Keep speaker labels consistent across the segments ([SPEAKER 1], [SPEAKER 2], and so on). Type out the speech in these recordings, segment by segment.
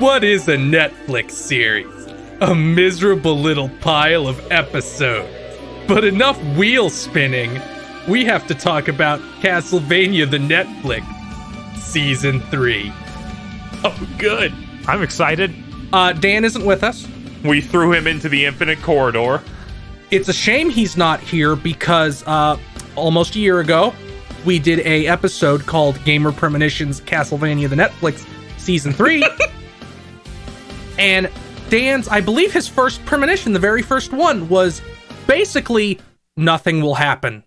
[SPEAKER 1] What is a Netflix series? A miserable little pile of episodes. But enough wheel spinning. We have to talk about Castlevania the Netflix, Season 3.
[SPEAKER 2] Oh, good.
[SPEAKER 3] I'm excited.
[SPEAKER 1] Dan isn't with us.
[SPEAKER 2] We threw him into the infinite corridor.
[SPEAKER 1] It's a shame he's not here because almost a year ago, we did a episode called Gamer Premonitions Castlevania the Netflix Season 3. And Dan's, I believe his first premonition, the very first one, was basically nothing will happen.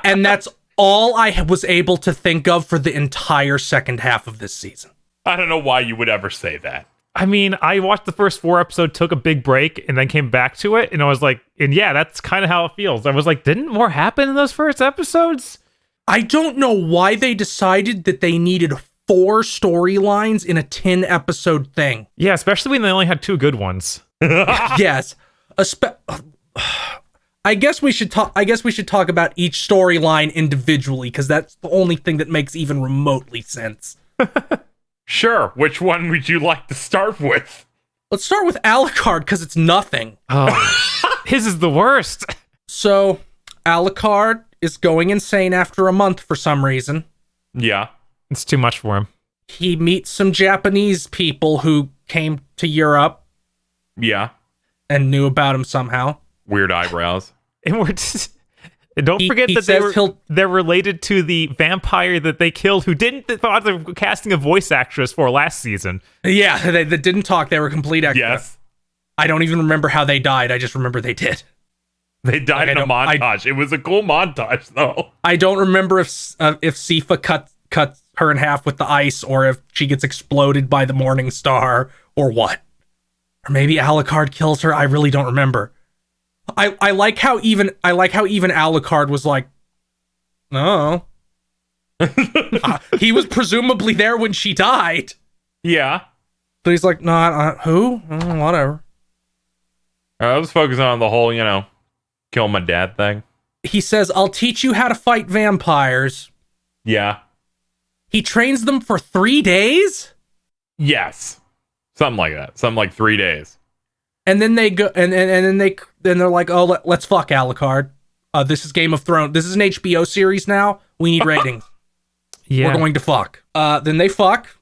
[SPEAKER 1] And that's all I was able to think of for the entire second half of this season.
[SPEAKER 2] I don't know why you would ever say that.
[SPEAKER 3] I mean, I watched the first 4 episodes, took a big break, and then came back to it, and I was like, and yeah, that's kind of how it feels. I was like, didn't more happen in those first episodes?
[SPEAKER 1] I don't know why they decided that they needed 4 storylines in a 10-episode thing.
[SPEAKER 3] Yeah, especially when they only had 2 good ones.
[SPEAKER 1] Yes. I guess we should talk about each storyline individually, because that's the only thing that makes even remotely sense.
[SPEAKER 2] Sure. Which one would you like to start with?
[SPEAKER 1] Let's start with Alucard, because it's nothing.
[SPEAKER 3] Oh, his is the worst.
[SPEAKER 1] So, Alucard is going insane after a month for some reason.
[SPEAKER 2] Yeah.
[SPEAKER 3] It's too much for him.
[SPEAKER 1] He meets some Japanese people who came to Europe.
[SPEAKER 2] Yeah.
[SPEAKER 1] And knew about him somehow.
[SPEAKER 2] Weird eyebrows.
[SPEAKER 3] And we're just... Don't forget that they're related to the vampire that they killed who didn't bother casting a voice actress for last season.
[SPEAKER 1] Yeah, they didn't talk. They were complete extras.
[SPEAKER 2] Yes.
[SPEAKER 1] I don't even remember how they died. I just remember they did.
[SPEAKER 2] They died in a montage. It was a cool montage, though.
[SPEAKER 1] I don't remember if Sifa cuts her in half with the ice, or if she gets exploded by the Morning Star, or what. Or maybe Alucard kills her. I really don't remember. I like how even Alucard was like, no. He was presumably there when she died.
[SPEAKER 2] Yeah.
[SPEAKER 1] But he's like, no, who? Whatever.
[SPEAKER 2] I was focusing on the whole, kill my dad thing.
[SPEAKER 1] He says, I'll teach you how to fight vampires.
[SPEAKER 2] Yeah.
[SPEAKER 1] He trains them for 3 days?
[SPEAKER 2] Yes. Something like that. Something like 3 days.
[SPEAKER 1] And then they go, and then they're like, oh, let's fuck Alucard. This is Game of Thrones. This is an HBO series now. We need ratings.
[SPEAKER 3] Yeah.
[SPEAKER 1] We're going to fuck. Then they fuck.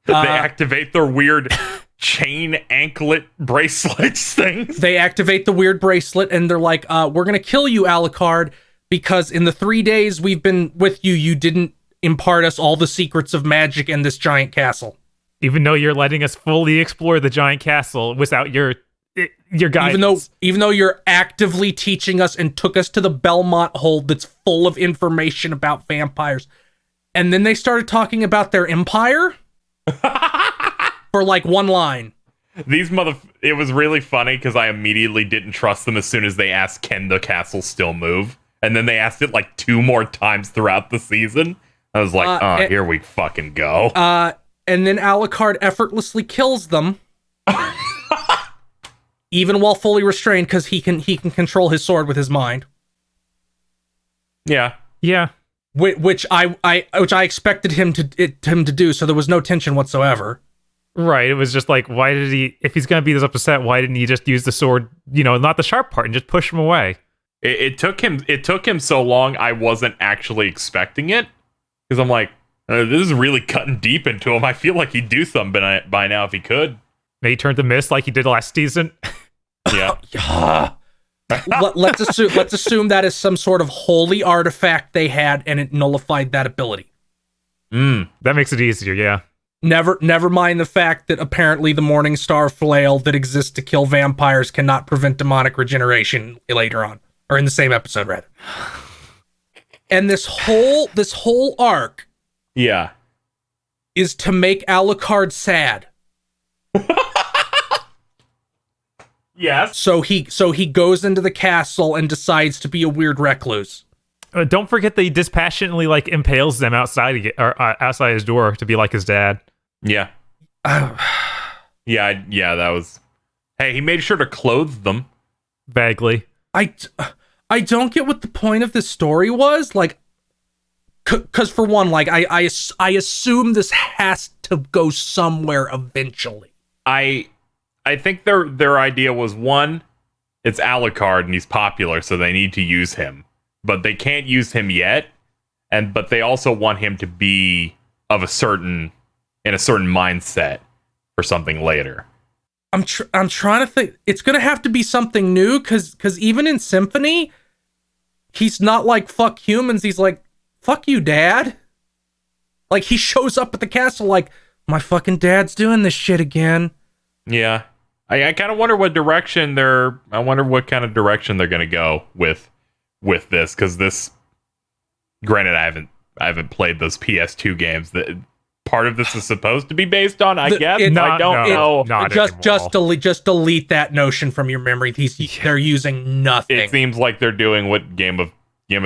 [SPEAKER 2] They activate their weird chain anklet bracelets things.
[SPEAKER 1] They activate the weird bracelet, and they're like, we're going to kill you, Alucard, because in the 3 days we've been with you, you didn't impart us all the secrets of magic in this giant castle.
[SPEAKER 3] Even though you're letting us fully explore the giant castle without your guidance.
[SPEAKER 1] Even though you're actively teaching us and took us to the Belmont hold that's full of information about vampires. And then they started talking about their empire for like one line.
[SPEAKER 2] It was really funny because I immediately didn't trust them as soon as they asked, can the castle still move? And then they asked it like 2 more times throughout the season. I was like, here we fucking go.
[SPEAKER 1] And then Alucard effortlessly kills them. Even while fully restrained, because he can control his sword with his mind.
[SPEAKER 2] Yeah.
[SPEAKER 3] Yeah.
[SPEAKER 1] Which I expected him to do, so there was no tension whatsoever.
[SPEAKER 3] Right. It was just like, why did he, if he's going to be this upset, why didn't he just use the sword, not the sharp part, and just push him away?
[SPEAKER 2] It took him so long, I wasn't actually expecting it. Because I'm like, this is really cutting deep into him. I feel like he'd do something by now if he could.
[SPEAKER 3] Maybe he turned to mist like he did last season.
[SPEAKER 2] Yeah.
[SPEAKER 1] Let's assume that is some sort of holy artifact they had, and it nullified that ability.
[SPEAKER 3] That makes it easier, yeah.
[SPEAKER 1] Never mind the fact that apparently the Morning Star flail that exists to kill vampires cannot prevent demonic regeneration later on, or in the same episode rather. And this whole arc,
[SPEAKER 2] yeah,
[SPEAKER 1] is to make Alucard sad.
[SPEAKER 2] Yes.
[SPEAKER 1] So he goes into the castle and decides to be a weird recluse.
[SPEAKER 3] Don't forget that he dispassionately impales them outside outside his door to be like his dad.
[SPEAKER 2] Yeah. Yeah. That was. Hey, he made sure to clothe them.
[SPEAKER 3] Vaguely.
[SPEAKER 1] I don't get what the point of this story was. Like, Because for one, like I assume this has to go somewhere eventually.
[SPEAKER 2] I think their idea was, one, it's Alucard and he's popular, so they need to use him, but they can't use him yet. But they also want him to be of a certain mindset for something later.
[SPEAKER 1] I'm trying to think. It's gonna have to be something new, because even in Symphony, he's not like fuck humans. He's like fuck you, Dad. Like he shows up at the castle like my fucking dad's doing this shit again.
[SPEAKER 2] Yeah, I kind of wonder what direction they're. I wonder what kind of direction they're gonna go with this, because this. Granted, I haven't played those PS2 games. That part of this is supposed to be based on. I guess I don't know.
[SPEAKER 1] Just delete that notion from your memory. They're using nothing.
[SPEAKER 2] It seems like they're doing what Game of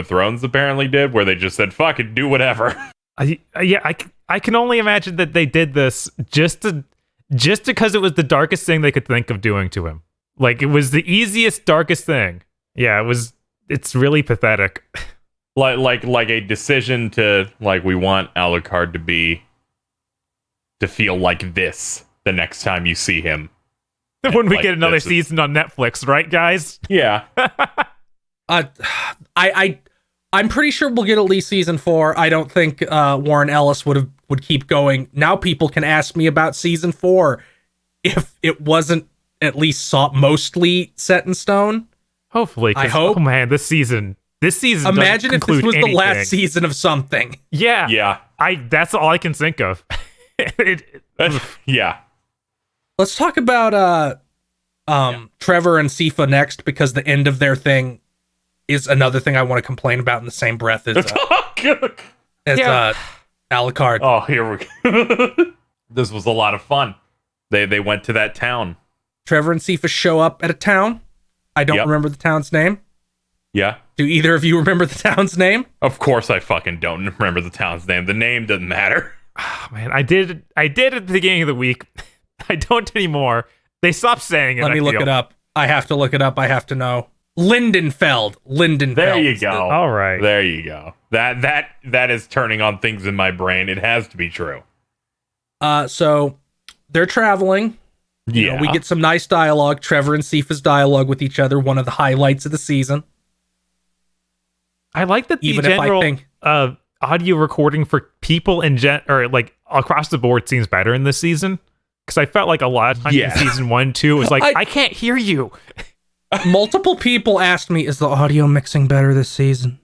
[SPEAKER 2] Thrones apparently did, where they just said "fuck it, do whatever."
[SPEAKER 3] I can only imagine that they did this just because it was the darkest thing they could think of doing to him. Like it was the easiest, darkest thing. Yeah, it was. It's really pathetic.
[SPEAKER 2] Like a decision to, like, we want Alucard to feel like this the next time you see him.
[SPEAKER 3] When we get another season on Netflix, right, guys?
[SPEAKER 2] Yeah.
[SPEAKER 1] I'm pretty sure we'll get at least season 4. I don't think Warren Ellis would keep going. Now people can ask me about season 4 if it wasn't at least mostly set in stone.
[SPEAKER 3] Hopefully.
[SPEAKER 1] I hope.
[SPEAKER 3] Oh man, this season.
[SPEAKER 1] Imagine if this was the last season of something.
[SPEAKER 3] Yeah. That's all I can think of.
[SPEAKER 2] Yeah.
[SPEAKER 1] Let's talk about Trevor and Sifa next, because the end of their thing is another thing I want to complain about in the same breath as Alucard.
[SPEAKER 2] Oh, here we go. This was a lot of fun. They went to that town.
[SPEAKER 1] Trevor and Sifa show up at a town. I don't remember the town's name.
[SPEAKER 2] Yeah.
[SPEAKER 1] Do either of you remember the town's name?
[SPEAKER 2] Of course I fucking don't remember the town's name. The name doesn't matter.
[SPEAKER 3] Oh, man, I did at the beginning of the week. I don't anymore. They stopped saying it.
[SPEAKER 1] Let me look it up. I have to look it up. I have to know. Lindenfeld.
[SPEAKER 2] There you go.
[SPEAKER 3] All right.
[SPEAKER 2] There you go. That is turning on things in my brain. It has to be true.
[SPEAKER 1] So they're traveling. You know, we get some nice dialogue. Trevor and Sifa's dialogue with each other. One of the highlights of the season.
[SPEAKER 3] I like that the general audio recording for people or like across the board seems better in this season, because I felt like a lot of times in season 1, 2 it was like I can't hear you.
[SPEAKER 1] Multiple people asked me, is the audio mixing better this season?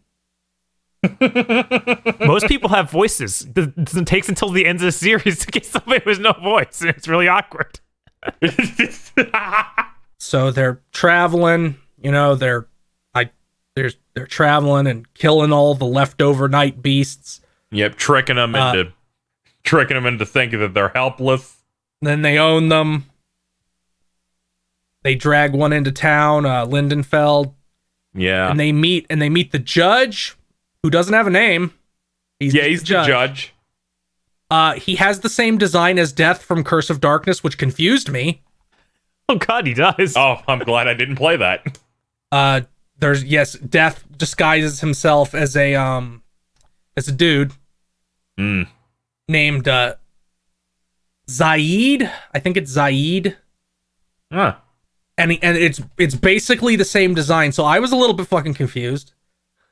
[SPEAKER 3] Most people have voices. It takes until the end of the series to get somebody with no voice, and it's really awkward.
[SPEAKER 1] So they're traveling, you know, they're traveling and killing all the leftover night beasts.
[SPEAKER 2] Yep, tricking them into thinking that they're helpless.
[SPEAKER 1] Then they own them. They drag one into town, Lindenfeld.
[SPEAKER 2] Yeah.
[SPEAKER 1] And they meet the judge, who doesn't have a name. He's the judge. He has the same design as Death from Curse of Darkness, which confused me.
[SPEAKER 3] Oh god, he does.
[SPEAKER 2] Oh, I'm glad I didn't play that.
[SPEAKER 1] Death disguises himself as a dude named Zaid. I think it's Zaid.
[SPEAKER 2] Huh.
[SPEAKER 1] And it's basically the same design. So I was a little bit fucking confused.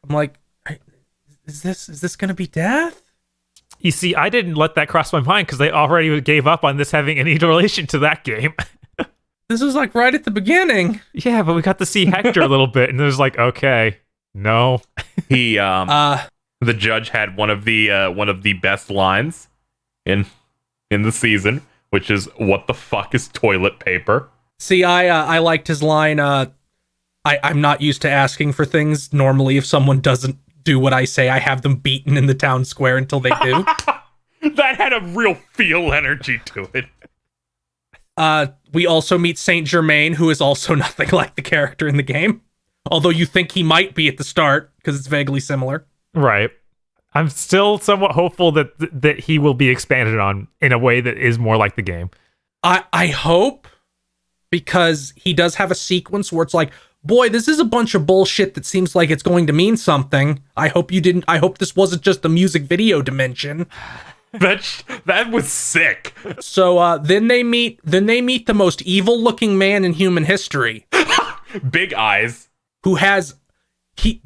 [SPEAKER 1] I'm like, is this gonna be Death?
[SPEAKER 3] You see, I didn't let that cross my mind because they already gave up on this having any relation to that game.
[SPEAKER 1] This was like right at the beginning.
[SPEAKER 3] Yeah, but we got to see Hector a little bit, and it was like, okay, no.
[SPEAKER 2] He the judge had one of the best lines in the season, which is, "What the fuck is toilet paper?"
[SPEAKER 1] See, I liked his line. I'm not used to asking for things. Normally, if someone doesn't do what I say, I have them beaten in the town square until they do.
[SPEAKER 2] That had a real feel energy to it.
[SPEAKER 1] We also meet Saint-Germain, who is also nothing like the character in the game. Although you think he might be at the start, because it's vaguely similar.
[SPEAKER 3] Right. I'm still somewhat hopeful that he will be expanded on in a way that is more like the game.
[SPEAKER 1] I hope, because he does have a sequence where it's like, boy, this is a bunch of bullshit that seems like it's going to mean something. I hope this wasn't just the music video dimension.
[SPEAKER 2] That was sick.
[SPEAKER 1] So then they meet the most evil looking man in human history.
[SPEAKER 2] Big eyes.
[SPEAKER 1] Who has he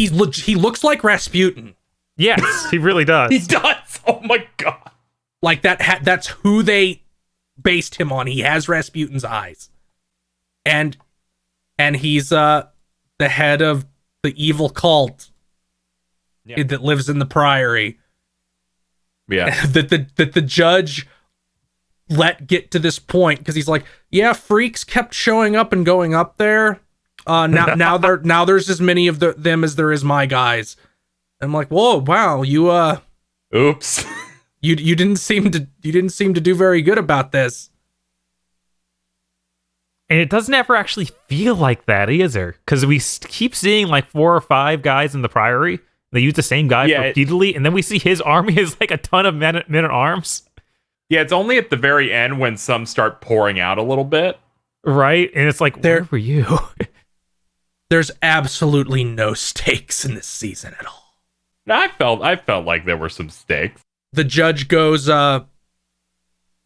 [SPEAKER 1] looks like Rasputin.
[SPEAKER 3] Yes, he really does.
[SPEAKER 2] He does. Oh my god.
[SPEAKER 1] Like that's who they based him on. He has Rasputin's eyes. And he's the head of the evil cult that lives in the Priory.
[SPEAKER 2] Yeah.
[SPEAKER 1] that the judge let get to this point because he's like, yeah, freaks kept showing up and going up there. Now there's as many of them as there is my guys. I'm like, whoa, wow, you
[SPEAKER 2] oops.
[SPEAKER 1] you didn't seem to do very good about this.
[SPEAKER 3] And it doesn't ever actually feel like that either, because we keep seeing like 4 or 5 guys in the Priory. They use the same guy repeatedly, and then we see his army is like a ton of men at arms.
[SPEAKER 2] Yeah, it's only at the very end when some start pouring out a little bit.
[SPEAKER 3] Right? And it's like, where were you?
[SPEAKER 1] There's absolutely no stakes in this season at all.
[SPEAKER 2] I felt like there were some stakes.
[SPEAKER 1] The judge goes, Trevor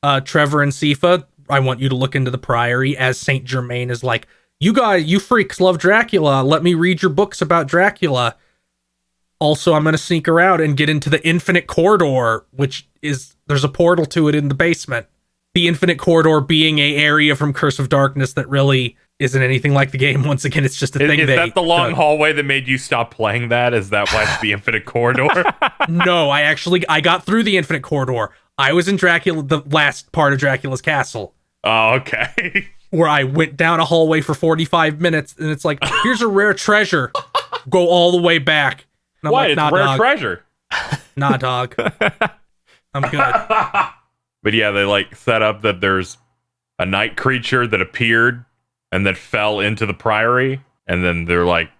[SPEAKER 1] and Sifa, I want you to look into the Priory, as Saint-Germain is like, you freaks love Dracula. Let me read your books about Dracula. Also, I'm going to sneak around and get into the Infinite Corridor, there's a portal to it in the basement. The Infinite Corridor being a area from Curse of Darkness that really isn't anything like the game. Once again, it's just a thing.
[SPEAKER 2] Is that the long hallway that made you stop playing that? Is that why it's the Infinite Corridor?
[SPEAKER 1] No, I got through the Infinite Corridor. I was in Dracula, the last part of Dracula's castle.
[SPEAKER 2] Oh, okay.
[SPEAKER 1] Where I went down a hallway for 45 minutes, and it's like, here's a rare treasure. Go all the way back. And I'm
[SPEAKER 2] what?
[SPEAKER 1] Like,
[SPEAKER 2] it's
[SPEAKER 1] nah,
[SPEAKER 2] rare
[SPEAKER 1] dog.
[SPEAKER 2] Treasure.
[SPEAKER 1] Nah, dog. I'm good.
[SPEAKER 2] But yeah, they like set up that there's a night creature that appeared and that fell into the Priory, and then they're like,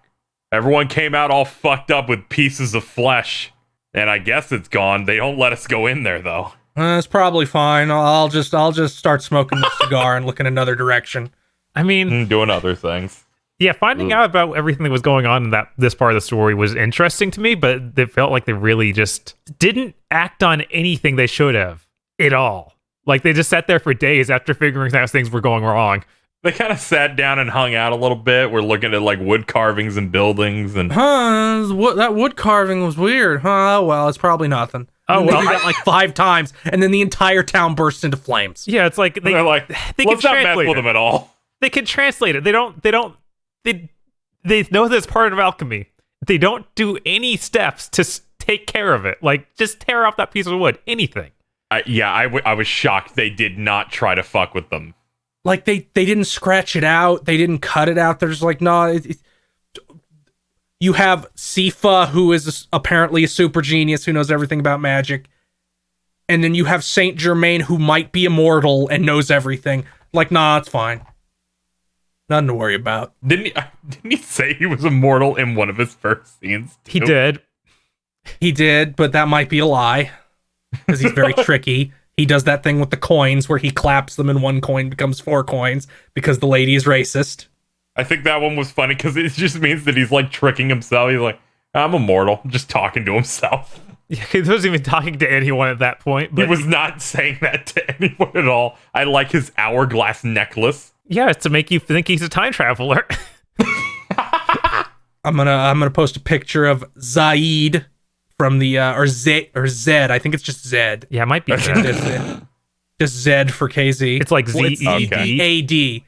[SPEAKER 2] everyone came out all fucked up with pieces of flesh, and I guess it's gone. They don't let us go in there though.
[SPEAKER 1] It's probably fine. I'll just start smoking the cigar and look in another direction.
[SPEAKER 3] I mean,
[SPEAKER 2] doing other things.
[SPEAKER 3] Yeah, finding out about everything that was going on in this part of the story was interesting to me, but it felt like they really just didn't act on anything they should have at all. Like, they just sat there for days after figuring out things were going wrong.
[SPEAKER 2] They kind of sat down and hung out a little bit. We're looking at, like, wood carvings and buildings and...
[SPEAKER 1] that wood carving was weird. Well, it's probably nothing.
[SPEAKER 3] Oh, well,
[SPEAKER 1] I got like 5 times, and then the entire town bursts into flames.
[SPEAKER 3] Yeah, it's like...
[SPEAKER 2] They're like, let's not mess with them at all.
[SPEAKER 3] They can translate it. They know that's part of alchemy. They don't do any steps to take care of it. Like, just tear off that piece of wood. Anything.
[SPEAKER 2] I was shocked they did not try to fuck with them.
[SPEAKER 1] Like, they didn't scratch it out. They didn't cut it out. They're just like, no. You have Sifa, who is apparently a super genius who knows everything about magic. And then you have Saint-Germain, who might be immortal and knows everything. Like, nah, it's fine. Nothing to worry about.
[SPEAKER 2] Didn't he say he was immortal in one of his first scenes, too?
[SPEAKER 3] He did.
[SPEAKER 1] He did, but that might be a lie. Because he's very tricky. He does that thing with the coins where he claps them and 1 coin becomes 4 coins because the lady is racist.
[SPEAKER 2] I think that one was funny because it just means that he's like tricking himself. He's like, I'm immortal, just talking to himself.
[SPEAKER 3] Yeah, he wasn't even talking to anyone at that point. But
[SPEAKER 2] he was not saying that to anyone at all. I like his hourglass necklace.
[SPEAKER 3] Yeah, it's to make you think he's a time traveler.
[SPEAKER 1] I'm gonna post a picture of Zaid from the or Zed. I think it's just Zed.
[SPEAKER 3] Yeah, it might be Zed.
[SPEAKER 1] Just Zed for KZ.
[SPEAKER 3] It's like Z-E-D-A-D.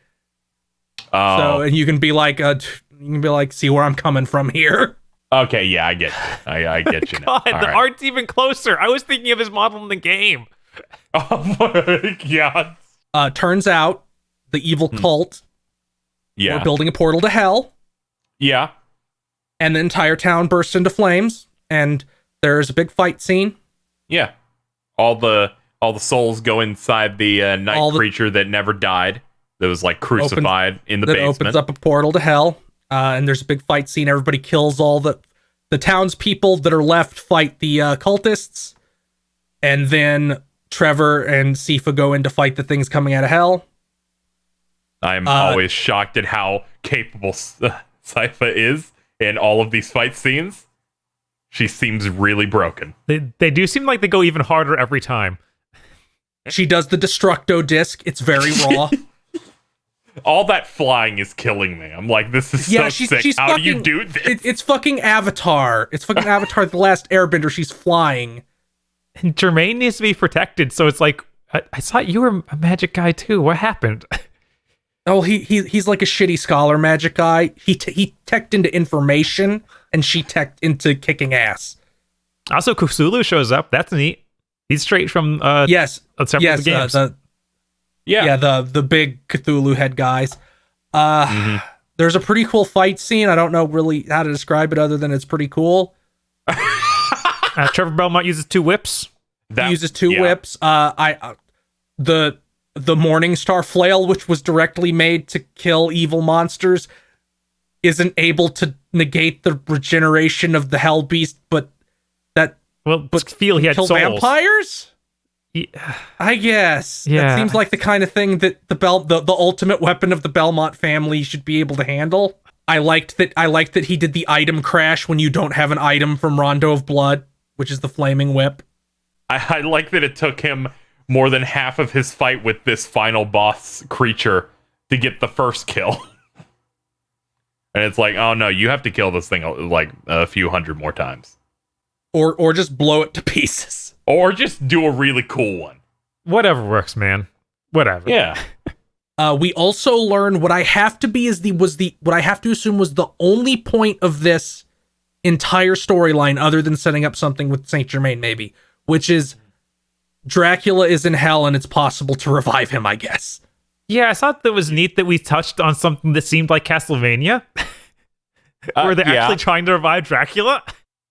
[SPEAKER 2] Oh.
[SPEAKER 1] So, and you can be like, see where I'm coming from here.
[SPEAKER 2] Okay, yeah, I get you. I get you now.
[SPEAKER 3] God, the art's even closer. I was thinking of his model in the game.
[SPEAKER 2] Oh my god.
[SPEAKER 1] Turns out the evil cult were building a portal to hell.
[SPEAKER 2] Yeah.
[SPEAKER 1] And the entire town bursts into flames, and there's a big fight scene.
[SPEAKER 2] Yeah. All the souls go inside the night creature that never died. That was like crucified in the basement.
[SPEAKER 1] Opens up a portal to hell, and there's a big fight scene. Everybody kills all the townspeople that are left, fight the cultists, and then Trevor and Sifa go in to fight the things coming out of hell.
[SPEAKER 2] I'm always shocked at how capable Sypha is in all of these fight scenes. She seems really broken.
[SPEAKER 3] They do seem like they go even harder every time.
[SPEAKER 1] She does the Destructo disc. It's very raw.
[SPEAKER 2] All that flying is killing me. I'm like, this is so sick. How do you do this?
[SPEAKER 1] It's fucking Avatar. It's fucking Avatar The Last Airbender. She's flying.
[SPEAKER 3] And Germain needs to be protected, so it's like, I thought you were a magic guy too. What happened?
[SPEAKER 1] Oh, he's like a shitty scholar magic guy. He teched into information, and she teched into kicking ass.
[SPEAKER 3] Also, Cthulhu shows up. That's neat. He's straight from several of the games. The big Cthulhu head guys. There's a pretty cool fight scene. I don't know really how to describe it other than it's pretty cool. Trevor Belmont uses 2 whips.
[SPEAKER 1] He uses 2 whips. The Morningstar flail, which was directly made to kill evil monsters, isn't able to negate the regeneration of the Hell Beast, but
[SPEAKER 3] feel he had
[SPEAKER 1] kill
[SPEAKER 3] souls.
[SPEAKER 1] Vampires?
[SPEAKER 3] Yeah.
[SPEAKER 1] I guess.
[SPEAKER 3] Yeah.
[SPEAKER 1] That seems like the kind of thing that the ultimate weapon of the Belmont family should be able to handle. I liked that he did the item crash when you don't have an item from Rondo of Blood, which is the flaming whip.
[SPEAKER 2] I like that it took him more than half of his fight with this final boss creature to get the first kill. And it's like, oh no, you have to kill this thing like a few hundred more times.
[SPEAKER 1] Or just blow it to pieces.
[SPEAKER 2] Or just do a really cool one.
[SPEAKER 3] Whatever works, man. Whatever.
[SPEAKER 2] Yeah.
[SPEAKER 1] We also learned what I have to assume was the only point of this entire storyline, other than setting up something with Saint-Germain, maybe, which is Dracula is in hell and it's possible to revive him, I guess.
[SPEAKER 3] Yeah, I thought that was neat that we touched on something that seemed like Castlevania. Where they're actually trying to revive Dracula.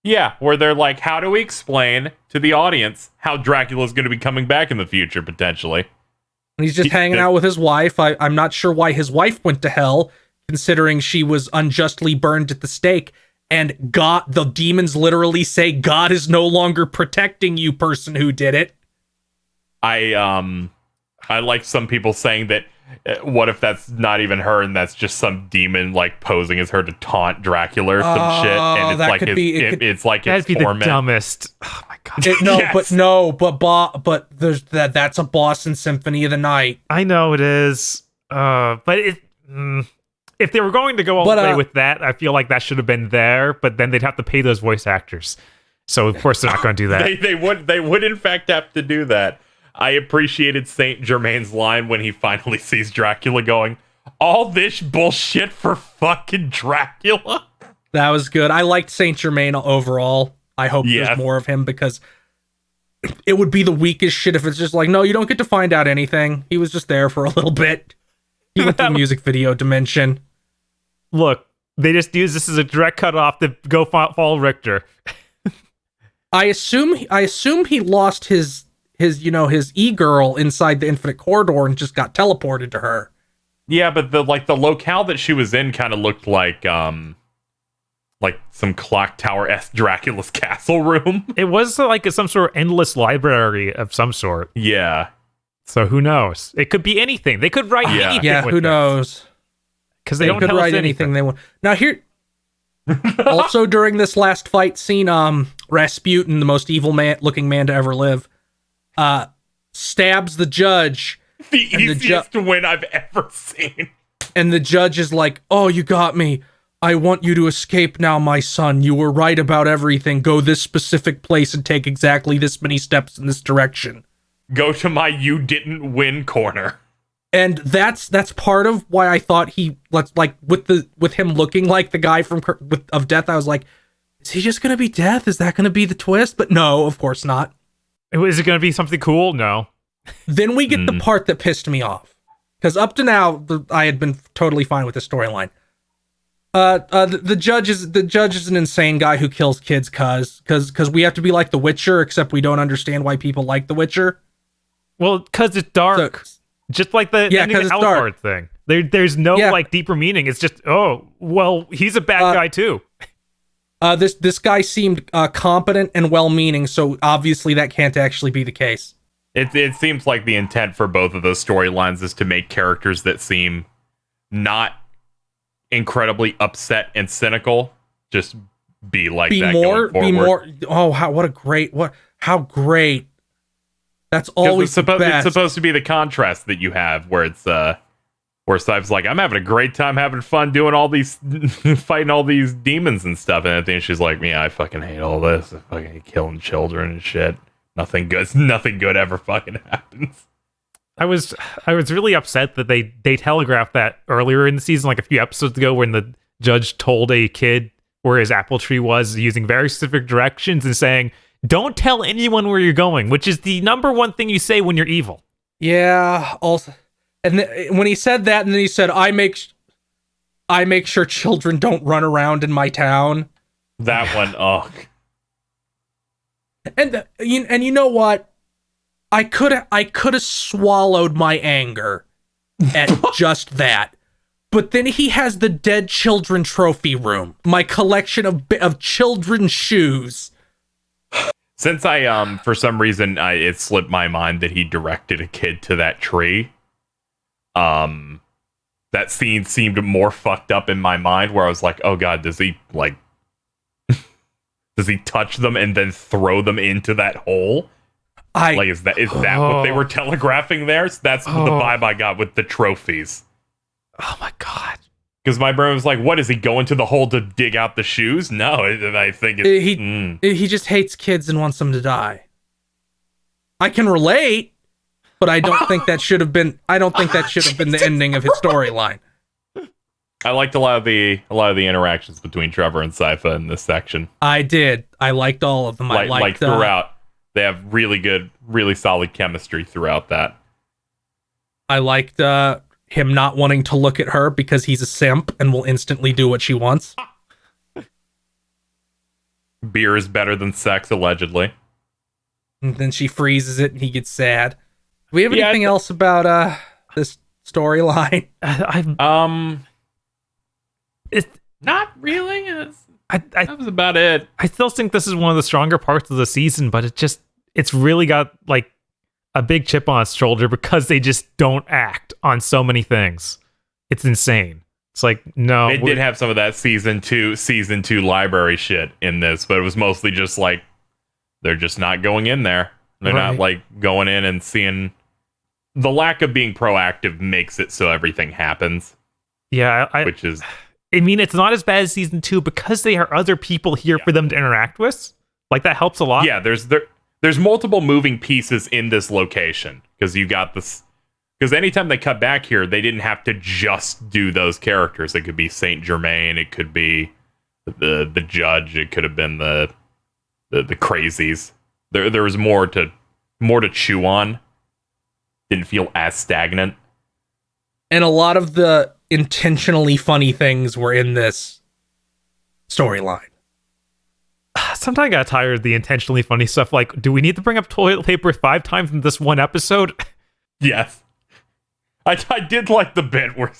[SPEAKER 2] Yeah, where they're like, how do we explain to the audience how Dracula's going to be coming back in the future, potentially?
[SPEAKER 1] And he's just hanging out with his wife. I'm not sure why his wife went to hell, considering she was unjustly burned at the stake. And the demons literally say, God is no longer protecting you, person who did it.
[SPEAKER 2] I like some people saying that, what if that's not even her and that's just some demon like posing as her to taunt Dracula or some shit, and it's like it's like
[SPEAKER 3] that'd be
[SPEAKER 2] torment.
[SPEAKER 3] The dumbest. Oh my god!
[SPEAKER 1] But there's that's a boss in Symphony of the Night.
[SPEAKER 3] I know it is, but if they were going to go all the way with that, I feel like that should have been there. But then they'd have to pay those voice actors, so of course they're not going to do that.
[SPEAKER 2] They would in fact have to do that. I appreciated Saint-Germain's line when he finally sees Dracula going, all this bullshit for fucking Dracula?
[SPEAKER 1] That was good. I liked Saint-Germain overall. I hope there's more of him, because it would be the weakest shit if it's just like, no, you don't get to find out anything. He was just there for a little bit. He went to the music video dimension.
[SPEAKER 3] Look, they just use this as a direct cutoff to go follow Richter.
[SPEAKER 1] I assume he lost his e-girl inside the Infinite Corridor and just got teleported to her.
[SPEAKER 2] Yeah, but the locale that she was in kind of looked like some clock tower-esque Dracula's castle room.
[SPEAKER 3] It was like some sort of endless library of some sort.
[SPEAKER 2] Yeah.
[SPEAKER 3] So who knows? It could be anything. They could write anything.
[SPEAKER 1] Yeah, who knows?
[SPEAKER 3] Because they don't
[SPEAKER 1] could write anything they want. Now here, also during this last fight scene, Rasputin, the most evil looking man to ever live, stabs the judge.
[SPEAKER 2] The easiest win I've ever seen.
[SPEAKER 1] And the judge is like, oh, you got me. I want you to escape now, my son. You were right about everything. Go this specific place and take exactly this many steps in this direction.
[SPEAKER 2] Go to my you didn't win corner.
[SPEAKER 1] And that's part of why I thought with him looking like the guy of Death, I was like, is he just gonna be Death? Is that gonna be the twist? But no, of course not.
[SPEAKER 3] Is it gonna be something cool? No.
[SPEAKER 1] Then we get the part that pissed me off, because up to now I had been totally fine with the storyline. The judge is an insane guy who kills kids because we have to be like The Witcher, except we don't understand why people like The Witcher.
[SPEAKER 3] Well, because it's dark. So, just like the ending of the Alucard thing. There's no deeper meaning. It's just, oh, well, he's a bad guy too.
[SPEAKER 1] This guy seemed competent and well-meaning, so obviously that can't actually be the case.
[SPEAKER 2] It seems like the intent for both of those storylines is to make characters that seem not incredibly upset and cynical. Just be like that
[SPEAKER 1] more,
[SPEAKER 2] going forward.
[SPEAKER 1] Be more. Oh, how great. That's always the best.
[SPEAKER 2] It's supposed to be the contrast that you have where it's where Stipe's like, I'm having a great time having fun doing all these fighting all these demons and stuff, and at the end she's like, yeah, I fucking hate all this. I fucking hate killing children and shit. Nothing good ever fucking happens.
[SPEAKER 3] I was really upset that they telegraphed that earlier in the season, like a few episodes ago, when the judge told a kid where his apple tree was, using very specific directions and saying, don't tell anyone where you're going, which is the number one thing you say when you're evil.
[SPEAKER 1] Yeah, also, and when he said that, and then he said, I make sure children don't run around in my town.
[SPEAKER 2] That one, ugh.
[SPEAKER 1] And you know what? I could have swallowed my anger at just that. But then he has the dead children trophy room, my collection of children's shoes.
[SPEAKER 2] Since I for some reason it slipped my mind that he directed a kid to that tree. That scene seemed more fucked up in my mind, where I was like, oh god, does he touch them and then throw them into that hole? Is that what they were telegraphing there? So that's the vibe I got with the trophies.
[SPEAKER 3] Oh my god.
[SPEAKER 2] Because my brain was like, what, is he going to the hole to dig out the shoes? No, I think
[SPEAKER 1] he just hates kids and wants them to die. I can relate, but I don't think that should have been the ending of his storyline.
[SPEAKER 2] I liked a lot of the interactions between Trevor and Sypha in this section.
[SPEAKER 1] I did. I liked all of them. I liked
[SPEAKER 2] throughout. They have really good, really solid chemistry throughout that.
[SPEAKER 1] I liked him not wanting to look at her because he's a simp and will instantly do what she wants.
[SPEAKER 2] Beer is better than sex, allegedly.
[SPEAKER 1] And then she freezes it and he gets sad. Do we have anything else about this storyline?
[SPEAKER 2] It's not really. That was about it.
[SPEAKER 3] I still think this is one of the stronger parts of the season, but it's really got like a big chip on its shoulder because they just don't act on so many things. It's insane. It's like, no.
[SPEAKER 2] It did have some of that season two library shit in this, but it was mostly just like, they're just not going in there. They're not like going in and seeing. The lack of being proactive makes it so everything happens.
[SPEAKER 3] Yeah. I mean, it's not as bad as season 2 because there are other people here for them to interact with. Like, that helps a lot.
[SPEAKER 2] Yeah, there's multiple moving pieces in this location because you got this. Because anytime they cut back here, they didn't have to just do those characters. It could be Saint-Germain, it could be the judge, it could have been the crazies. There was more to chew on. Didn't feel as stagnant.
[SPEAKER 1] And a lot of the intentionally funny things were in this storyline.
[SPEAKER 3] Sometimes I got tired of the intentionally funny stuff. Like, do we need to bring up toilet paper 5 times in this one episode?
[SPEAKER 2] Yes. I did like the bit where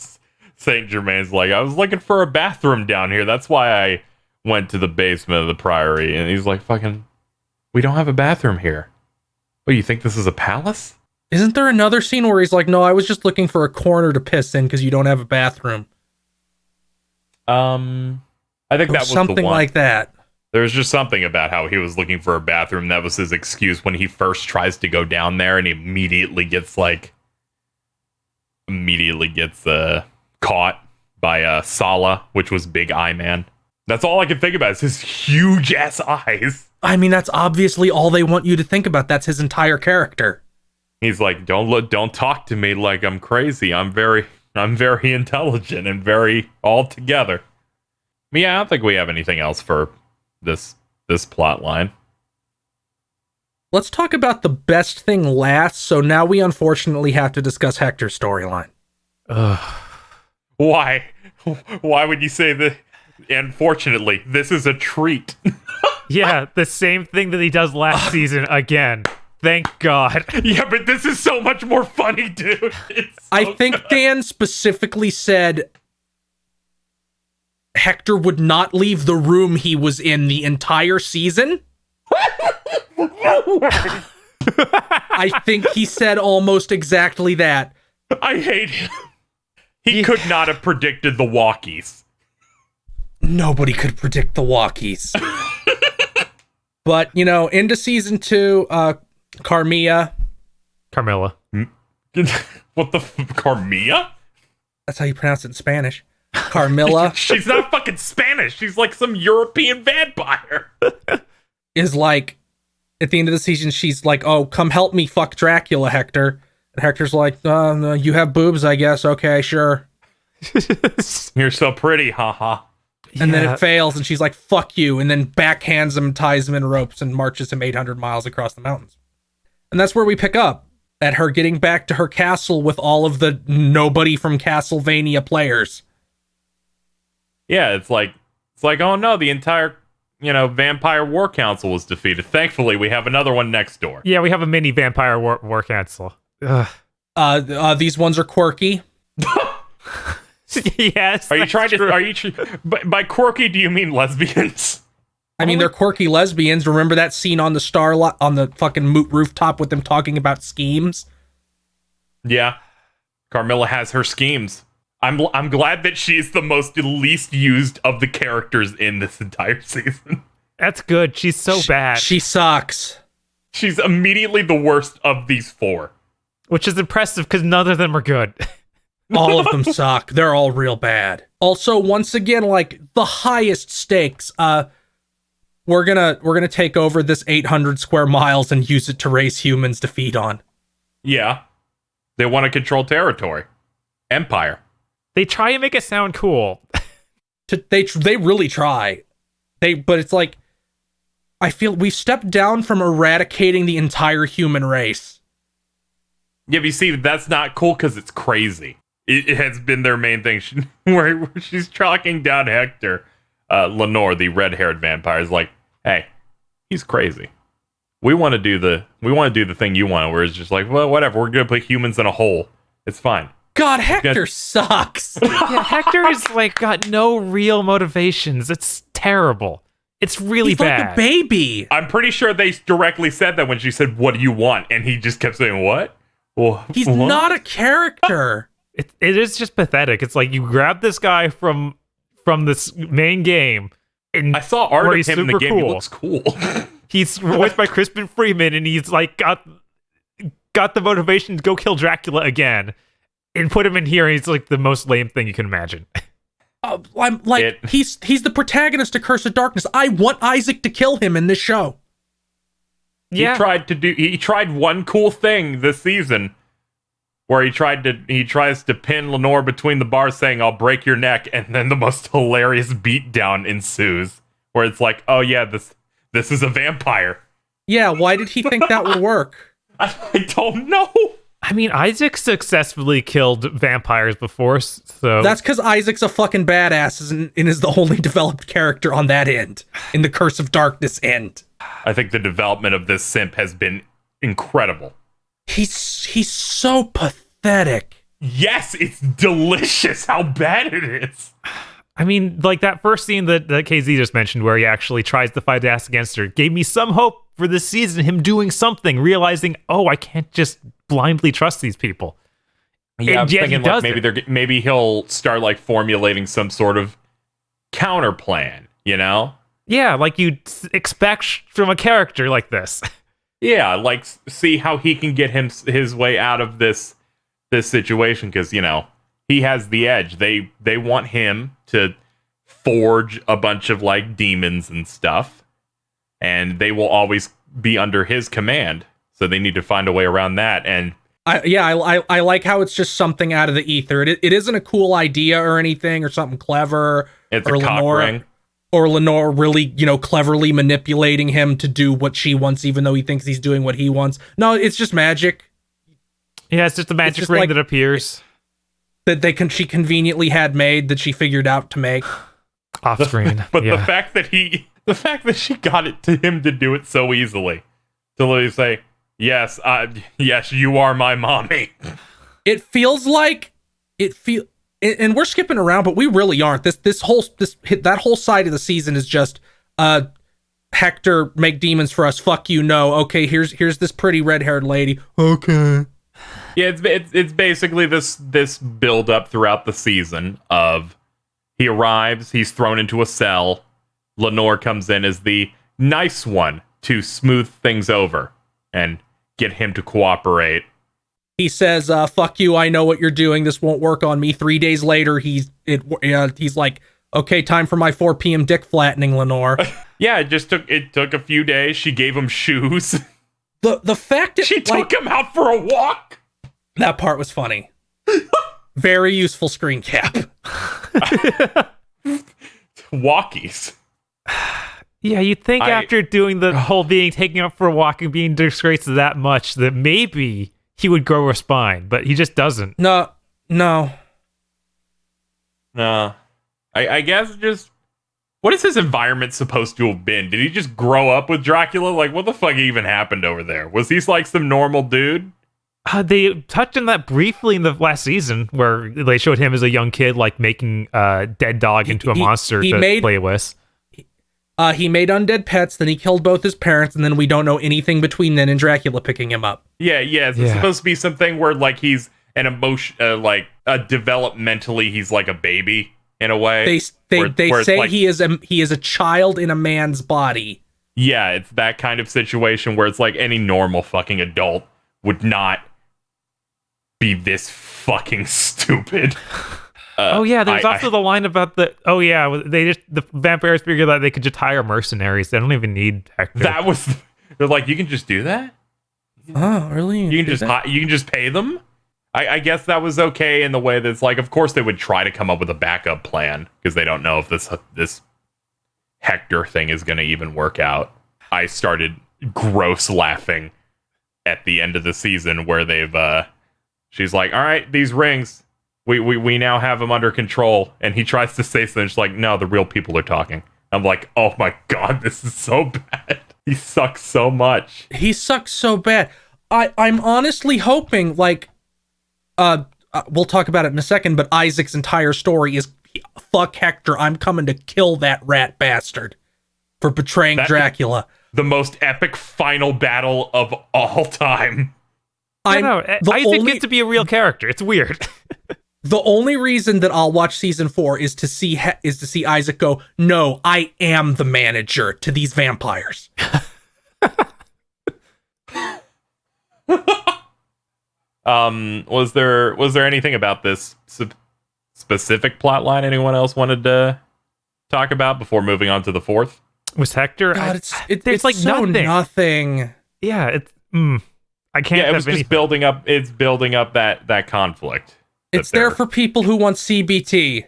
[SPEAKER 2] Saint-Germain's like, I was looking for a bathroom down here. That's why I went to the basement of the Priory. And he's like, fucking, we don't have a bathroom here. What, you think this is a palace?
[SPEAKER 1] Isn't there another scene where he's like, no, I was just looking for a corner to piss in because you don't have a bathroom?
[SPEAKER 2] I think that was
[SPEAKER 1] something
[SPEAKER 2] the one.
[SPEAKER 1] Like that.
[SPEAKER 2] There was just something about how he was looking for a bathroom. That was his excuse when he first tries to go down there, and he immediately gets caught by Sala, which was Big Eye Man. That's all I can think about is his huge ass eyes.
[SPEAKER 1] I mean, that's obviously all they want you to think about. That's his entire character.
[SPEAKER 2] He's like, don't talk to me like I'm crazy. I'm very intelligent and very all together. But yeah, I don't think we have anything else for this plot line.
[SPEAKER 1] Let's talk about the best thing last. So now we unfortunately have to discuss Hector's storyline.
[SPEAKER 2] Why? Why would you say that? Unfortunately, this is a treat.
[SPEAKER 3] Yeah, the same thing that he does last season again. Thank God.
[SPEAKER 2] Yeah, but this is so much more funny, dude.
[SPEAKER 1] I think Dan specifically said Hector would not leave the room he was in the entire season. I think he said almost exactly that.
[SPEAKER 2] I hate him. He could not have predicted the walkies.
[SPEAKER 1] Nobody could predict the walkies. But, into season 2, Carmilla.
[SPEAKER 3] Carmilla.
[SPEAKER 2] What the Carmilla?
[SPEAKER 1] That's how you pronounce it in Spanish. Carmilla.
[SPEAKER 2] She's not fucking Spanish. She's like some European vampire.
[SPEAKER 1] Is like, at the end of the season, she's like, oh, come help me fuck Dracula, Hector. And Hector's like, no, you have boobs, I guess. Okay, sure.
[SPEAKER 2] You're so pretty, haha.
[SPEAKER 1] And then it fails, and she's like, fuck you, and then backhands him, ties him in ropes, and marches him 800 miles across the mountains. And that's where we pick up, at her getting back to her castle with all of the nobody from Castlevania players.
[SPEAKER 2] Yeah, it's like, oh no, the entire, Vampire War Council was defeated. Thankfully, we have another one next door.
[SPEAKER 3] Yeah, we have a mini Vampire War Council.
[SPEAKER 1] These ones are quirky.
[SPEAKER 3] Yes.
[SPEAKER 2] Are you by quirky, do you mean lesbians?
[SPEAKER 1] I mean, they're quirky lesbians. Remember that scene on the on the fucking moot rooftop with them talking about schemes?
[SPEAKER 2] Yeah. Carmilla has her schemes. I'm glad that she's the least used of the characters in this entire season.
[SPEAKER 3] That's good. She's so bad.
[SPEAKER 1] She sucks.
[SPEAKER 2] She's immediately the worst of these 4.
[SPEAKER 3] Which is impressive because none of them are good.
[SPEAKER 1] All of them suck. They're all real bad. Also, once again, like the highest stakes, we're gonna take over this 800 square miles and use it to raise humans to feed on.
[SPEAKER 2] Yeah. They want to control territory. Empire.
[SPEAKER 3] They try and make it sound cool.
[SPEAKER 1] They really try. But it's like, I feel we've stepped down from eradicating the entire human race.
[SPEAKER 2] Yeah, but you see, that's not cool because it's crazy. It has been their main thing. Where she's tracking down Hector. Lenore, the red-haired vampire, is like, hey, he's crazy. We want to do the thing you want, where it's just like, well, whatever. We're gonna put humans in a hole. It's fine.
[SPEAKER 1] God, Hector sucks.
[SPEAKER 3] Yeah, Hector is like got no real motivations. It's terrible. It's really bad.
[SPEAKER 1] Like a baby.
[SPEAKER 2] I'm pretty sure they directly said that when she said, "What do you want?" And he just kept saying, "What?" Well,
[SPEAKER 1] he's not a character.
[SPEAKER 3] It is just pathetic. It's like you grab this guy from this main game, and
[SPEAKER 2] I saw art of him in the game.
[SPEAKER 3] Cool.
[SPEAKER 2] He looks cool.
[SPEAKER 3] He's voiced by Crispin Freeman, and he's like got the motivation to go kill Dracula again, and put him in here. And he's like the most lame thing you can imagine.
[SPEAKER 1] I'm like he's the protagonist of Curse of Darkness. I want Isaac to kill him in this show.
[SPEAKER 2] Yeah, he tried one cool thing this season. Where he tries to pin Lenore between the bars saying, I'll break your neck, and then the most hilarious beatdown ensues. Where it's like, oh yeah, this is a vampire.
[SPEAKER 1] Yeah, why did he think that would work?
[SPEAKER 2] I don't know.
[SPEAKER 3] I mean, Isaac successfully killed vampires before, so...
[SPEAKER 1] That's because Isaac's a fucking badass and is the only developed character on that end. In the Curse of Darkness end.
[SPEAKER 2] I think the development of this simp has been incredible.
[SPEAKER 1] He's so pathetic.
[SPEAKER 2] Yes, it's delicious how bad it is.
[SPEAKER 3] I mean, like that first scene that KZ just mentioned where he actually tries to fight ass against her gave me some hope for this season, him doing something, realizing, oh, I can't just blindly trust these people.
[SPEAKER 2] Yeah, I'm thinking like maybe he'll start like formulating some sort of counter plan, you know?
[SPEAKER 3] Yeah, like you'd expect from a character like this.
[SPEAKER 2] Yeah, like see how he can get his way out of this situation, because he has the edge. They want him to forge a bunch of like demons and stuff, and they will always be under his command. So they need to find a way around that. And
[SPEAKER 1] I like how it's just something out of the ether. It isn't a cool idea or anything or something clever.
[SPEAKER 2] It's a cock ring.
[SPEAKER 1] Or Lenore really, cleverly manipulating him to do what she wants, even though he thinks he's doing what he wants. No, it's just magic.
[SPEAKER 3] Yeah, it's just a magic ring that appears.
[SPEAKER 1] That she conveniently had made, that she figured out to make.
[SPEAKER 3] Off screen.
[SPEAKER 2] But the fact that she got it to him to do it so easily. To literally say, yes, you are my mommy.
[SPEAKER 1] It feels like... And we're skipping around, but we really aren't. That whole side of the season is just Hector, make demons for us. Fuck you, no. Okay, here's this pretty red-haired lady. Okay.
[SPEAKER 2] Yeah, it's basically this build up throughout the season of he arrives, he's thrown into a cell. Lenore comes in as the nice one to smooth things over and get him to cooperate.
[SPEAKER 1] He says, fuck you, I know what you're doing. This won't work on me. 3 days later, he's like, okay, time for my 4 p.m. dick flattening, Lenore.
[SPEAKER 2] Yeah, it took a few days. She gave him shoes.
[SPEAKER 1] The fact that
[SPEAKER 2] she took him out for a walk.
[SPEAKER 1] That part was funny. Very useful screen cap.
[SPEAKER 2] Walkies.
[SPEAKER 3] Yeah, you'd think after doing the whole being taken out for a walk and being disgraced that much that maybe he would grow a spine, but he just doesn't.
[SPEAKER 1] No.
[SPEAKER 2] I guess just what is his environment supposed to have been? Did he just grow up with Dracula? Like, what the fuck even happened over there? Was he like some normal dude?
[SPEAKER 3] They touched on that briefly in the last season, where they showed him as a young kid, like making a dead dog into a monster to play with.
[SPEAKER 1] He made undead pets, then he killed both his parents, and then we don't know anything between then and Dracula picking him up.
[SPEAKER 2] Yeah. It's supposed to be something where like he's an emotion, developmentally he's like a baby in a way.
[SPEAKER 1] They say like, he is a child in a man's body.
[SPEAKER 2] Yeah, it's that kind of situation where it's like any normal fucking adult would not be this fucking stupid.
[SPEAKER 3] There's also the line about the vampires figured that they could just hire mercenaries. They don't even need Hector.
[SPEAKER 2] They're like, you can just do that?
[SPEAKER 1] Oh, really?
[SPEAKER 2] You can just pay them? I guess that was okay in the way that's like, of course they would try to come up with a backup plan because they don't know if this Hector thing is going to even work out. I started gross laughing at the end of the season where she's like, all right, these rings, we now have them under control. And he tries to say something. She's like, no, the real people are talking. I'm like, oh my God, this is so bad. He sucks so much.
[SPEAKER 1] He sucks so bad. I'm honestly hoping, like, we'll talk about it in a second, but Isaac's entire story is, fuck Hector, I'm coming to kill that rat bastard for betraying Dracula.
[SPEAKER 2] The most epic final battle of all time.
[SPEAKER 3] Isaac gets to be a real character. It's weird.
[SPEAKER 1] The only reason that I'll watch season 4 is to see Isaac go, no, I am the manager to these vampires.
[SPEAKER 2] Was there anything about this specific plot line anyone else wanted to talk about before moving on to the 4th?
[SPEAKER 3] Was Hector?
[SPEAKER 1] God, it's like so nothing.
[SPEAKER 3] Yeah, I can't.
[SPEAKER 2] Yeah, it was just building up. It's building up that conflict.
[SPEAKER 1] It's there for people who want CBT.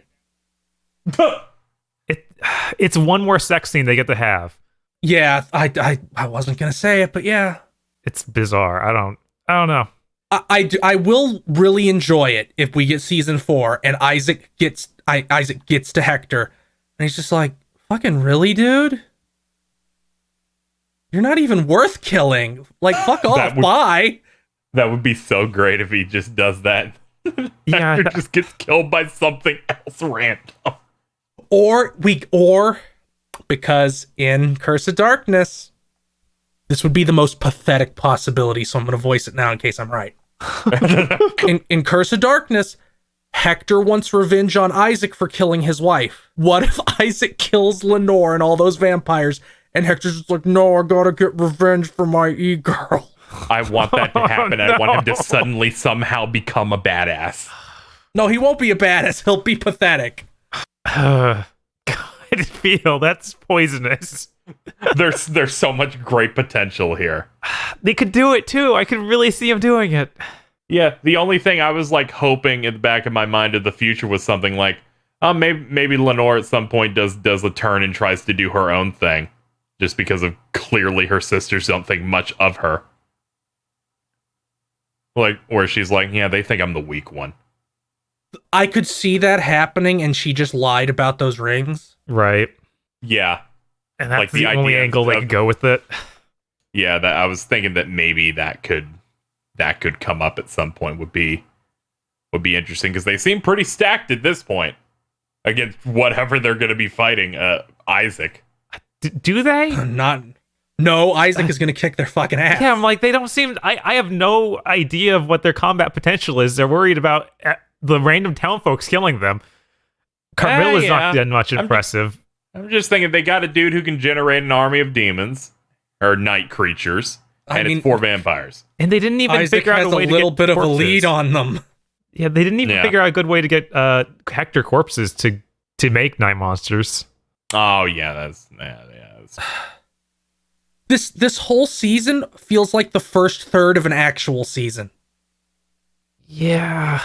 [SPEAKER 3] It's one more sex scene they get to have.
[SPEAKER 1] Yeah, I wasn't gonna say it, but yeah,
[SPEAKER 3] it's bizarre. I don't know.
[SPEAKER 1] I will really enjoy it if we get season 4 and Isaac gets to Hector and he's just like, fucking really, dude? You're not even worth killing. Like, fuck off, bye.
[SPEAKER 2] That would be so great if he just does that.
[SPEAKER 3] Yeah,
[SPEAKER 2] Hector just gets killed by something else random.
[SPEAKER 1] Or because in Curse of Darkness, this would be the most pathetic possibility, so I'm going to voice it now in case I'm right. in Curse of Darkness, Hector wants revenge on Isaac for killing his wife. What if Isaac kills Lenore and all those vampires, and Hector's just like, no, I gotta get revenge for my e-girl.
[SPEAKER 2] I want that to happen. No. I want him to suddenly somehow become a badass.
[SPEAKER 1] No, he won't be a badass. He'll be pathetic.
[SPEAKER 3] God, I feel that's poisonous.
[SPEAKER 2] There's so much great potential here.
[SPEAKER 3] They could do it too. I could really see him doing it.
[SPEAKER 2] Yeah, the only thing I was like hoping in the back of my mind of the future was something like, maybe Lenore at some point does a turn and tries to do her own thing, just because of clearly her sisters don't think much of her. Like, where she's like, yeah, they think I'm the weak one.
[SPEAKER 1] I could see that happening, and she just lied about those rings.
[SPEAKER 3] Right.
[SPEAKER 2] Yeah.
[SPEAKER 3] And that's like the only angle they could go with it.
[SPEAKER 2] Yeah, that I was thinking that maybe that could come up at some point would be interesting, because they seem pretty stacked at this point against whatever they're going to be fighting. Isaac.
[SPEAKER 3] Do they?
[SPEAKER 1] Not No, Isaac is going to kick their fucking ass.
[SPEAKER 3] Yeah, I'm like, they don't seem... I have no idea of what their combat potential is. They're worried about the random town folks killing them. Carmilla's not that much impressive.
[SPEAKER 2] I'm just thinking they got a dude who can generate an army of demons or night creatures, and it's 4 vampires.
[SPEAKER 3] And they didn't even figure out a way to get
[SPEAKER 1] a little bit
[SPEAKER 3] corpses.
[SPEAKER 1] of a lead on them.
[SPEAKER 3] Yeah, they didn't even figure out a good way to get Hector corpses to make night monsters.
[SPEAKER 2] Oh yeah, that's
[SPEAKER 1] This whole season feels like the first third of an actual season.
[SPEAKER 3] Yeah.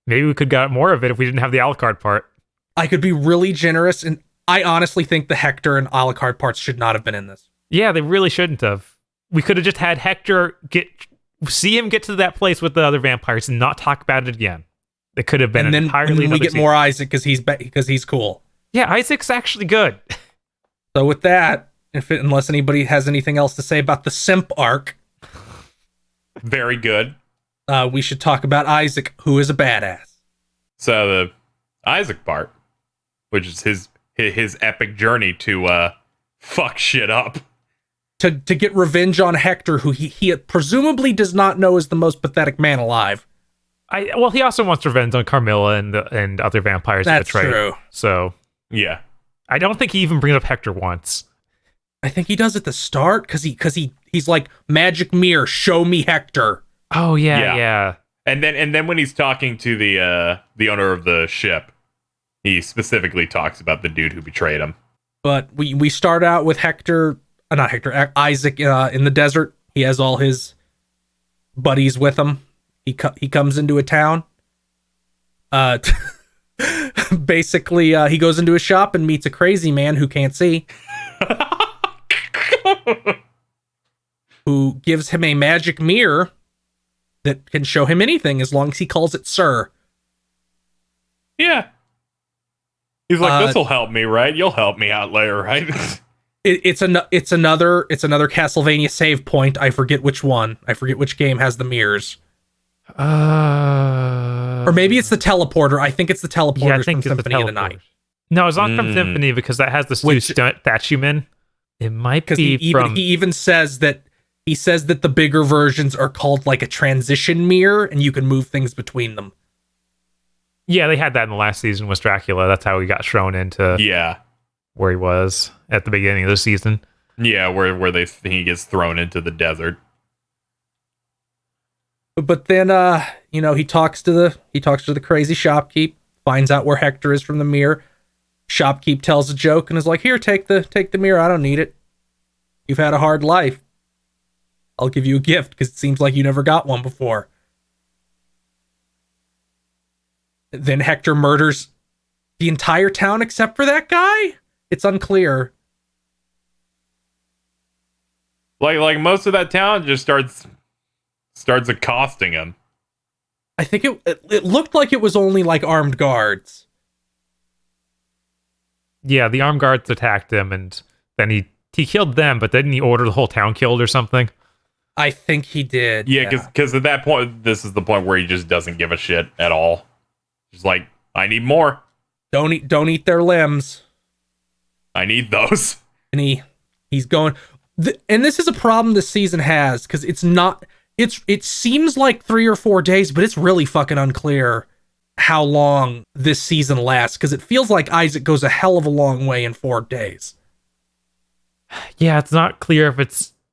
[SPEAKER 3] Maybe we could got more of it if we didn't have the Alucard part.
[SPEAKER 1] I could be really generous, and I honestly think the Hector and Alucard parts should not have been in this.
[SPEAKER 3] Yeah, they really shouldn't have. We could have just had Hector see him get to that place with the other vampires and not talk about it again. It could have been
[SPEAKER 1] and then,
[SPEAKER 3] entirely
[SPEAKER 1] and then we get
[SPEAKER 3] season.
[SPEAKER 1] more Isaac because he's cool.
[SPEAKER 3] Yeah, Isaac's actually good.
[SPEAKER 1] So with that, unless anybody has anything else to say about the simp arc,
[SPEAKER 2] very good.
[SPEAKER 1] We should talk about Isaac, who is a badass.
[SPEAKER 2] So the Isaac part, which is his epic journey to fuck shit up.
[SPEAKER 1] To get revenge on Hector, who he presumably does not know is the most pathetic man alive.
[SPEAKER 3] Well, he also wants revenge on Carmilla and other vampires.
[SPEAKER 1] That's
[SPEAKER 3] betrayed.
[SPEAKER 1] True.
[SPEAKER 3] So
[SPEAKER 2] yeah,
[SPEAKER 3] I don't think he even brings up Hector once.
[SPEAKER 1] I think he does at the start because he's like, magic mirror, show me Hector.
[SPEAKER 3] Oh yeah.
[SPEAKER 2] And then when he's talking to the owner of the ship, he specifically talks about the dude who betrayed him.
[SPEAKER 1] But we start out with Isaac in the desert. He has all his buddies with him. He comes into a town. Basically, he goes into a shop and meets a crazy man who can't see. Who gives him a magic mirror that can show him anything as long as he calls it sir.
[SPEAKER 2] Yeah. He's like, this'll help me, right? You'll help me out later, right?
[SPEAKER 1] It's another Castlevania save point. I forget which one. I forget which game has the mirrors. Or maybe it's the teleporter. I think it's the teleporter from Symphony of the Night.
[SPEAKER 3] No, it's not from Symphony because that has the Statue-Man. It might be from...
[SPEAKER 1] He even says that the bigger versions are called like a transition mirror and you can move things between them.
[SPEAKER 3] Yeah, they had that in the last season with Dracula. That's how he got thrown into where he was at the beginning of the season.
[SPEAKER 2] Yeah, where he gets thrown into the desert.
[SPEAKER 1] But then he talks to the crazy shopkeep, finds out where Hector is from the mirror. Shopkeep tells a joke and is like, "Here, take the mirror. I don't need it. You've had a hard life. I'll give you a gift because it seems like you never got one before." Then Hector murders the entire town except for that guy? It's unclear.
[SPEAKER 2] Like most of that town just starts accosting him.
[SPEAKER 1] I think it looked like it was only like armed guards.
[SPEAKER 3] Yeah, the armed guards attacked him and then he killed them, but didn't he order the whole town killed or something?
[SPEAKER 1] I think he did.
[SPEAKER 2] Yeah, because at that point, this is the point where he just doesn't give a shit at all. He's like, I need more.
[SPEAKER 1] Don't eat their limbs.
[SPEAKER 2] I need those.
[SPEAKER 1] And he's going... and this is a problem this season has, because it seems like 3 or 4 days, but it's really fucking unclear how long this season lasts, because it feels like Isaac goes a hell of a long way in 4 days.
[SPEAKER 3] Yeah, it's not clear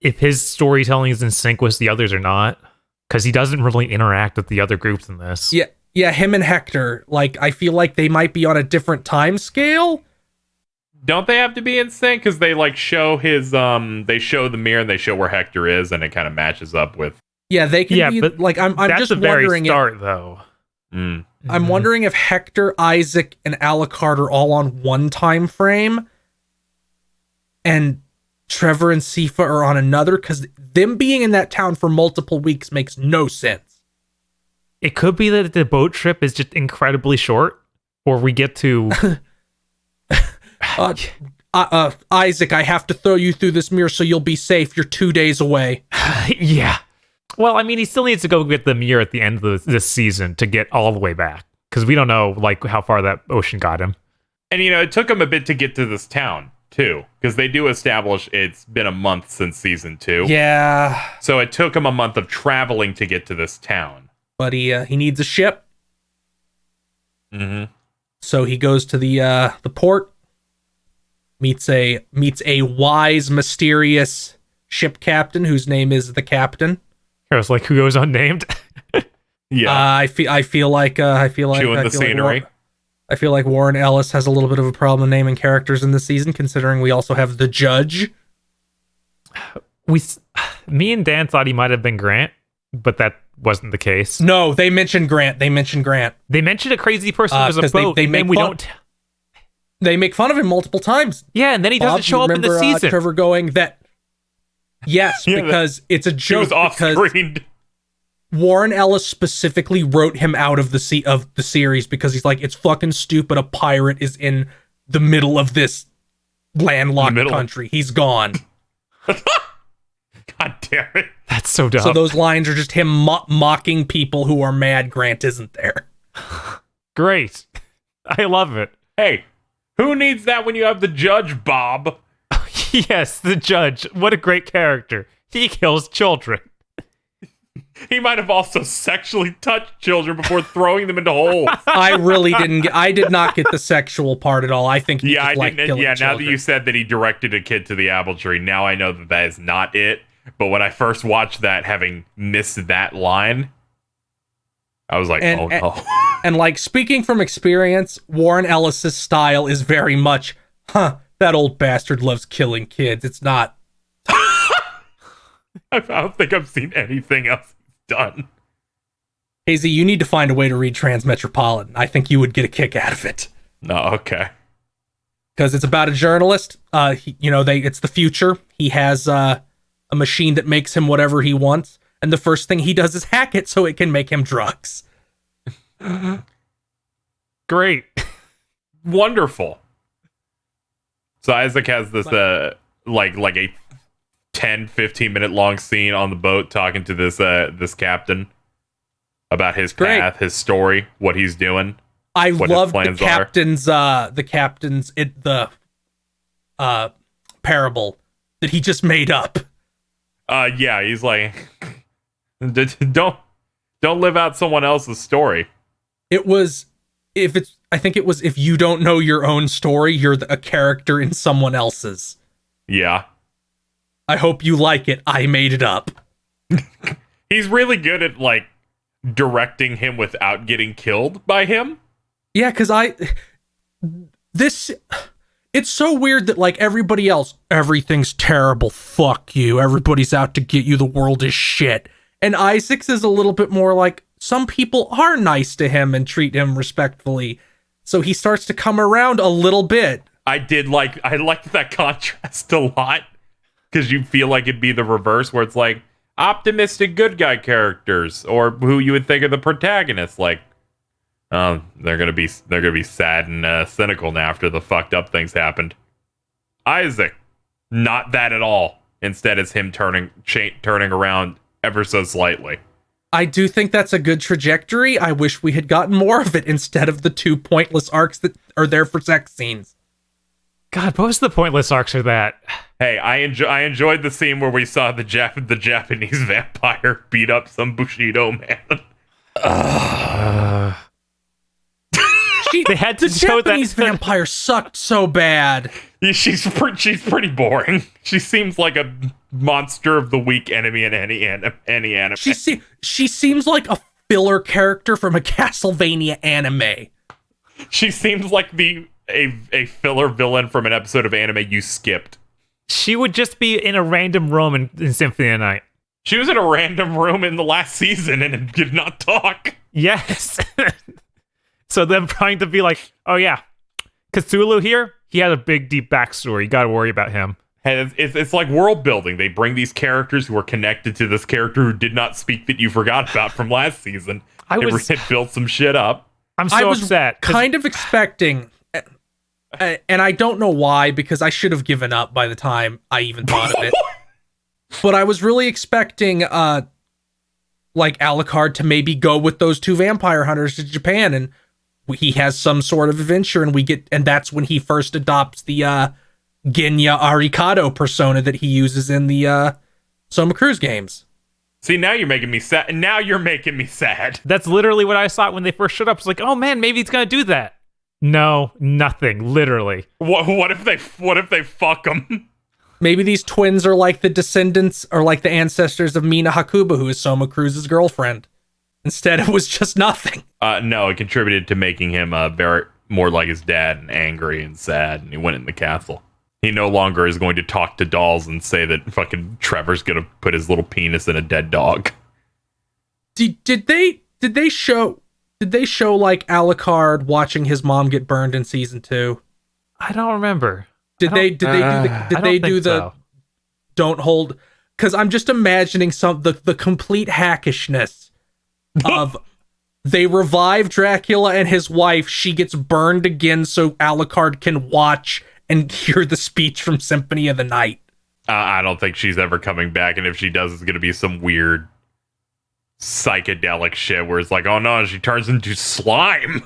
[SPEAKER 3] if his storytelling is in sync with the others or not, because he doesn't really interact with the other groups in this.
[SPEAKER 1] Yeah, him and Hector, like, I feel like they might be on a different time scale.
[SPEAKER 2] Don't they have to be in sync? Because they like show his they show the mirror and they show where Hector is, and it kind of matches up with.
[SPEAKER 1] Yeah, they can be. But like, I'm just wondering.
[SPEAKER 3] Though.
[SPEAKER 1] I'm wondering if Hector, Isaac, and Alucard are all on one time frame, and Trevor and Sifa are on another, because them being in that town for multiple weeks makes no sense.
[SPEAKER 3] It could be that the boat trip is just incredibly short, or we get to...
[SPEAKER 1] Isaac, I have to throw you through this mirror so you'll be safe. You're 2 days away.
[SPEAKER 3] Yeah. Well, I mean, he still needs to go get the mirror at the end of this season to get all the way back, because we don't know like how far that ocean got him.
[SPEAKER 2] And, it took him a bit to get to this town. too, because they do establish it's been a month since season 2.
[SPEAKER 1] Yeah.
[SPEAKER 2] So it took him a month of traveling to get to this town.
[SPEAKER 1] But he needs a ship.
[SPEAKER 2] Mm-hmm.
[SPEAKER 1] So he goes to the port, meets a wise, mysterious ship captain whose name is the captain.
[SPEAKER 3] I was like, who goes unnamed?
[SPEAKER 2] Yeah.
[SPEAKER 1] I feel like
[SPEAKER 2] chewing the scenery.
[SPEAKER 1] I feel like Warren Ellis has a little bit of a problem naming characters in this season, considering we also have the judge.
[SPEAKER 3] Me and Dan thought he might have been Grant, but that wasn't the case.
[SPEAKER 1] No, they mentioned Grant. They mentioned
[SPEAKER 3] a crazy person was a boat.
[SPEAKER 1] They make fun of him multiple times.
[SPEAKER 3] Yeah, and then he doesn't show up in the season.
[SPEAKER 1] Trevor going that. Yes, because it's a joke.
[SPEAKER 2] He was off-screen.
[SPEAKER 1] Warren Ellis specifically wrote him out of the series because he's like, it's fucking stupid. A pirate is in the middle of this landlocked country. He's gone.
[SPEAKER 2] God damn it.
[SPEAKER 3] That's so dumb.
[SPEAKER 1] So those lines are just him mocking people who are mad Grant isn't there.
[SPEAKER 3] Great. I love it.
[SPEAKER 2] Hey, who needs that when you have the judge, Bob?
[SPEAKER 3] Yes, the judge. What a great character. He kills children.
[SPEAKER 2] He might have also sexually touched children before throwing them into holes.
[SPEAKER 1] I did not get the sexual part at all. I think he
[SPEAKER 2] I
[SPEAKER 1] liked
[SPEAKER 2] didn't. Yeah,
[SPEAKER 1] children.
[SPEAKER 2] now that you said that he directed a kid to the apple tree, now I know that is not it. But when I first watched that, having missed that line, I was like, oh no.
[SPEAKER 1] And like, speaking from experience, Warren Ellis's style is very much, that old bastard loves killing kids. It's not.
[SPEAKER 2] I don't think I've seen anything else he's done.
[SPEAKER 1] Hazy, you need to find a way to read Transmetropolitan. I think you would get a kick out of it.
[SPEAKER 2] No, okay.
[SPEAKER 1] Because it's about a journalist. It's the future. He has a machine that makes him whatever he wants, and the first thing he does is hack it so it can make him drugs.
[SPEAKER 3] Great.
[SPEAKER 2] Wonderful. So Isaac has this like a 10-15 minute long scene on the boat talking to this captain about his path, his story, what he's doing.
[SPEAKER 1] I love the captain's parable that he just made up.
[SPEAKER 2] Yeah, he's like, don't live out someone else's story.
[SPEAKER 1] I think it was if you don't know your own story, you're a character in someone else's.
[SPEAKER 2] Yeah.
[SPEAKER 1] I hope you like it. I made it up.
[SPEAKER 2] He's really good at like directing him without getting killed by him.
[SPEAKER 1] Yeah, because it's so weird that like everybody else, everything's terrible. Fuck you. Everybody's out to get you. The world is shit. And Isaac's is a little bit more like some people are nice to him and treat him respectfully. So he starts to come around a little bit.
[SPEAKER 2] I liked that contrast a lot. Because you feel like it'd be the reverse, where it's like optimistic good guy characters, or who you would think are the protagonists. Like, they're gonna be sad and cynical now after the fucked up things happened. Isaac, not that at all. Instead, it's him turning around ever so slightly.
[SPEAKER 1] I do think that's a good trajectory. I wish we had gotten more of it instead of the 2 pointless arcs that are there for sex scenes.
[SPEAKER 3] God, what was the pointless arcs for that?
[SPEAKER 2] Hey, I enjoyed the scene where we saw the Japanese vampire beat up some Bushido man.
[SPEAKER 1] They had to show Japanese vampire sucked so bad.
[SPEAKER 2] Yeah, she's pretty boring. She seems like a monster of the week enemy in any anime.
[SPEAKER 1] She seems like a filler character from a Castlevania anime.
[SPEAKER 2] She seems like a filler villain from an episode of anime you skipped.
[SPEAKER 3] She would just be in a random room in Symphony of the Night.
[SPEAKER 2] She was in a random room in the last season and did not talk.
[SPEAKER 3] Yes. So them trying to be like, oh yeah, Cthulhu here, he had a big deep backstory. You gotta worry about him.
[SPEAKER 2] And it's like world building. They bring these characters who are connected to this character who did not speak that you forgot about from last season. It built some shit up.
[SPEAKER 3] I'm so upset.
[SPEAKER 1] Kind of expecting... And I don't know why, because I should have given up by the time I even thought of it. But I was really expecting, like Alucard to maybe go with those 2 vampire hunters to Japan, and he has some sort of adventure, and that's when he first adopts the Genya Arikado persona that he uses in the Soma Cruz games.
[SPEAKER 2] See, now you're making me sad. Now you're making me sad.
[SPEAKER 3] That's literally what I thought when they first showed up. It's like, oh man, maybe he's gonna do that. No, nothing. Literally.
[SPEAKER 2] What if they fuck him?
[SPEAKER 1] Maybe these twins are like the descendants or like the ancestors of Mina Hakuba, who is Soma Cruz's girlfriend. Instead, it was just nothing.
[SPEAKER 2] No, it contributed to making him very more like his dad and angry and sad, and he went in the castle. He no longer is going to talk to dolls and say that fucking Trevor's gonna put his little penis in a dead dog.
[SPEAKER 1] Did they show like Alucard watching his mom get burned in season 2?
[SPEAKER 3] I don't remember.
[SPEAKER 1] Did they do the don't hold? Because I'm just imagining the complete hackishness of they revive Dracula and his wife. She gets burned again so Alucard can watch and hear the speech from Symphony of the Night.
[SPEAKER 2] I don't think she's ever coming back, and if she does, it's going to be some weird psychedelic shit where it's like, oh no, she turns into slime.